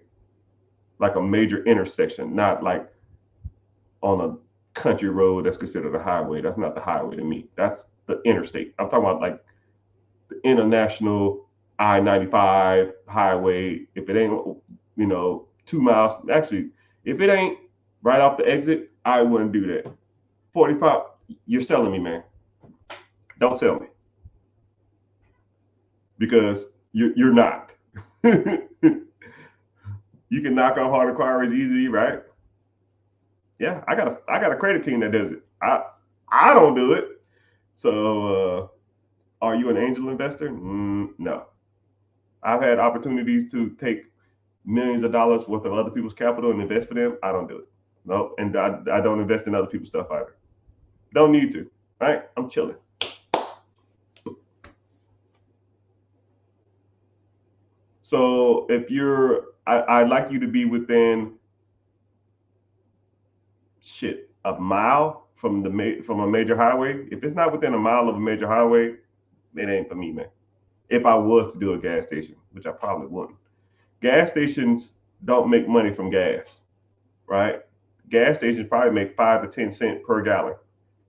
like a major intersection, not like on a country road that's considered a highway. That's not the highway to me. That's the interstate. I'm talking about like the international I-95 highway. If it ain't, 2 miles, actually, if it ain't right off the exit, I wouldn't do that. 45, you're selling me, man. Don't sell me. Because you're not. You can knock off hard inquiries easy, right? Yeah, I got a credit team that does it. I don't do it. So are you an angel investor? No. I've had opportunities to take millions of dollars worth of other people's capital and invest for them. I don't do it. No, and I don't invest in other people's stuff either. Don't need to, right? I'm chilling. So if I'd like you to be within a mile from a major highway. If it's not within a mile of a major highway, it ain't for me, man. If I was to do a gas station, which I probably wouldn't. Gas stations don't make money from gas, right? Gas stations probably make 5 to 10 cents per gallon.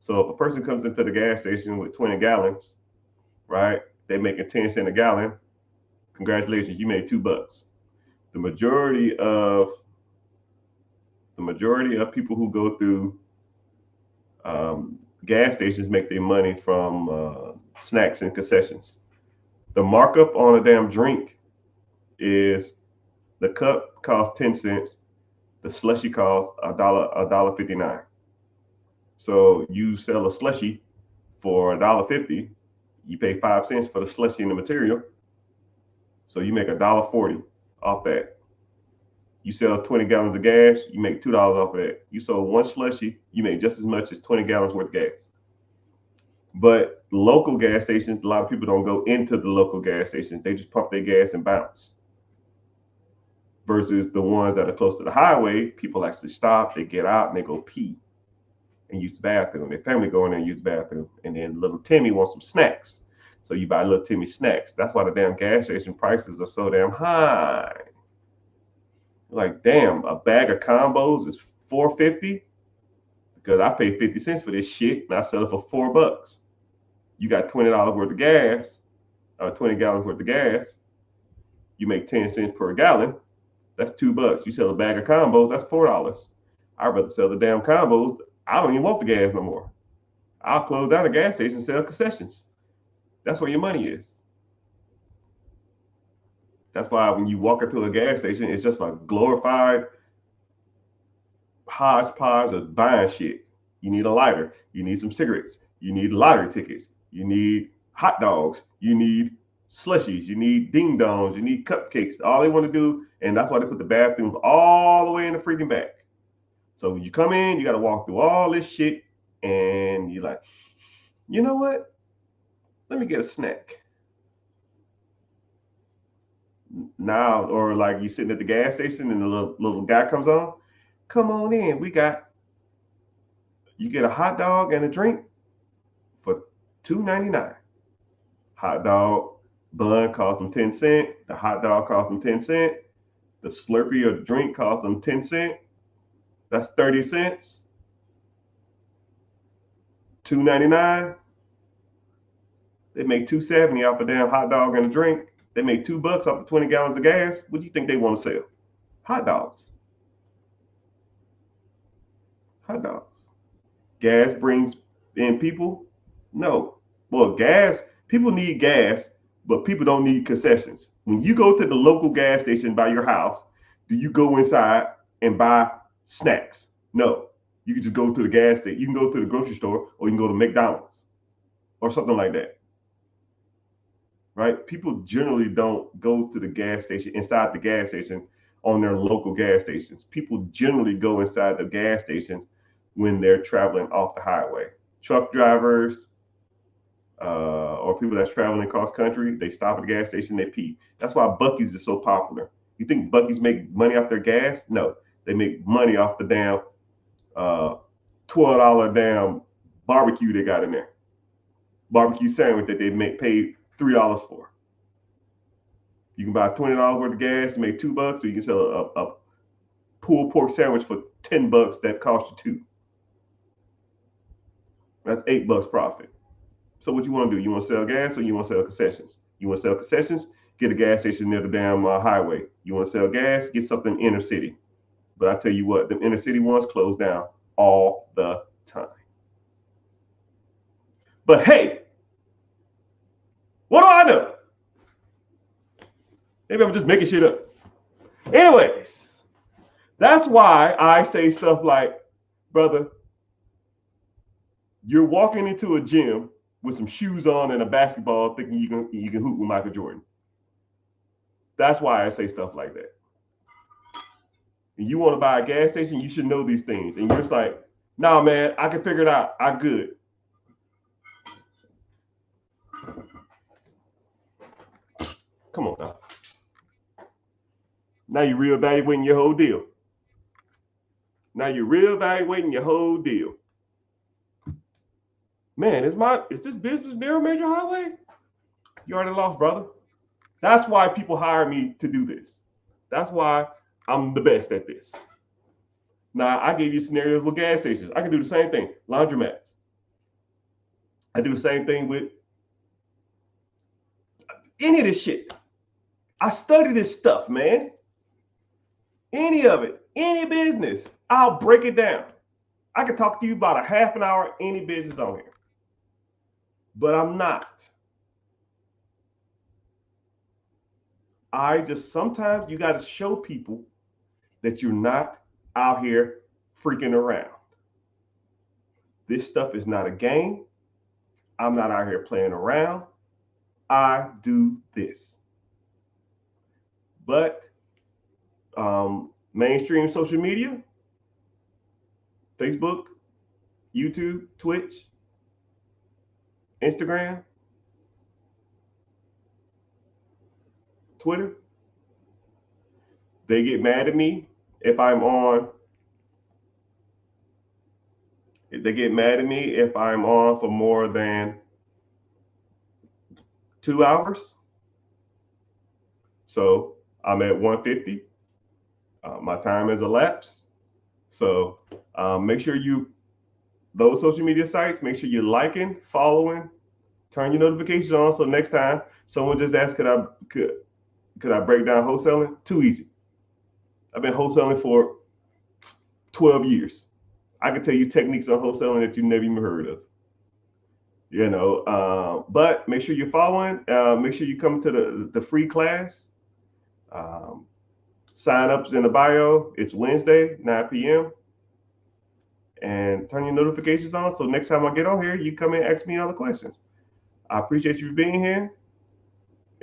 So if a person comes into the gas station with 20 gallons, right, they're making 10 cents a gallon. Congratulations, you made $2. The majority of people who go through gas stations make their money from snacks and concessions. The markup on a damn drink is the cup costs 10 cents, the slushy costs $1.59. So you sell a slushy for $1.50, you pay 5 cents for the slushy and the material, so you make $1.40 off that. You sell 20 gallons of gas, you make $2 off of that. You sold one slushy, you make just as much as 20 gallons worth of gas. But local gas stations, a lot of people don't go into the local gas stations. They just pump their gas and bounce. Versus the ones that are close to the highway, people actually stop, they get out, and they go pee and use the bathroom. Their family go in there and use the bathroom. And then little Timmy wants some snacks. So you buy little Timmy snacks. That's why the damn gas station prices are so damn high. Like, damn, a bag of combos is $4.50 because I pay 50 cents for this shit and I sell it for $4. You got $20 worth of gas, or 20 gallons worth of gas. You make 10 cents per gallon. That's $2. You sell a bag of combos, that's $4. I'd rather sell the damn combos. I don't even want the gas no more. I'll close down the gas station and sell concessions. That's where your money is. That's why when you walk into a gas station, it's just a glorified hodgepodge of buying shit. You need a lighter. You need some cigarettes. You need lottery tickets. You need hot dogs. You need slushies. You need ding dongs. You need cupcakes. All they want to do, and that's why they put the bathrooms all the way in the freaking back. So when you come in, you got to walk through all this shit, and you're like, you know what? Let me get a snack. Now, or like you sitting at the gas station and the little guy comes on, come on in. You get a hot dog and a drink for $2.99. Hot dog bun costs them 10 cents. The hot dog costs them 10 cents. The Slurpee or the drink costs them 10 cents. That's 30 cents. $2.99. They make $2.70 off a damn hot dog and a drink. They make $2 off the 20 gallons of gas. What do you think they want to sell? Hot dogs. Hot dogs. Gas brings in people? No. Well, people need gas, but people don't need concessions. When you go to the local gas station by your house, do you go inside and buy snacks? No. You can just go to the gas station. You can go to the grocery store, or you can go to McDonald's or something like that. Right? People generally don't go to the gas station, inside the gas station, on their local gas stations. People generally go inside the gas station when they're traveling off the highway. Truck drivers, or people that's traveling cross country, they stop at the gas station, they pee. That's why Buc-ee's is so popular. You think Buc-ee's make money off their gas? No, they make money off the damn $12 damn barbecue they got in there. Barbecue sandwich that they paid $3 for. You can buy $20 worth of gas and make $2, so you can sell a pulled pork sandwich for $10 that cost you $2. That's $8 profit. So what you want to do? You want to sell gas or you want to sell concessions? You want to sell concessions? Get a gas station near the damn highway. You want to sell gas? Get something inner city. But I tell you what, the inner city ones close down all the time. But hey, what do I know? Maybe I'm just making shit up. Anyways, that's why I say stuff like, brother, you're walking into a gym with some shoes on and a basketball thinking you can hoop with Michael Jordan. That's why I say stuff like that. And you want to buy a gas station, you should know these things. And you're just like, nah, man, I can figure it out. I'm good. Come on now. Now you're reevaluating your whole deal. Man, is this business near a major highway? You already lost, brother. That's why people hire me to do this. That's why I'm the best at this. Now, I gave you scenarios with gas stations. I can do the same thing. Laundromats. I do the same thing with any of this shit. I study this stuff, man. Any of it, any business, I'll break it down. I can talk to you about a half an hour, any business on here. But I'm not. Sometimes you got to show people that you're not out here freaking around. This stuff is not a game. I'm not out here playing around. I do this. But mainstream social media, Facebook, YouTube, Twitch, Instagram, Twitter, they get mad at me if I'm on. They get mad at me if I'm on for more than 2 hours. So I'm at 150. My time has elapsed. So make sure those social media sites, make sure you're liking, following, turn your notifications on. So next time someone just asked, could I break down wholesaling? Too easy. I've been wholesaling for 12 years. I can tell you techniques on wholesaling that you never even heard of. But make sure you're following. Make sure you come to the free class. Sign up's in the bio. It's Wednesday, 9 p.m. And turn your notifications on. So next time I get on here, you come and ask me all the questions. I appreciate you being here.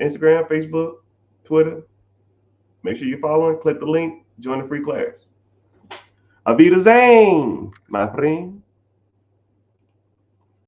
Instagram, Facebook, Twitter. Make sure you're following. Click the link. Join the free class. Auf Wiedersehen, my friend.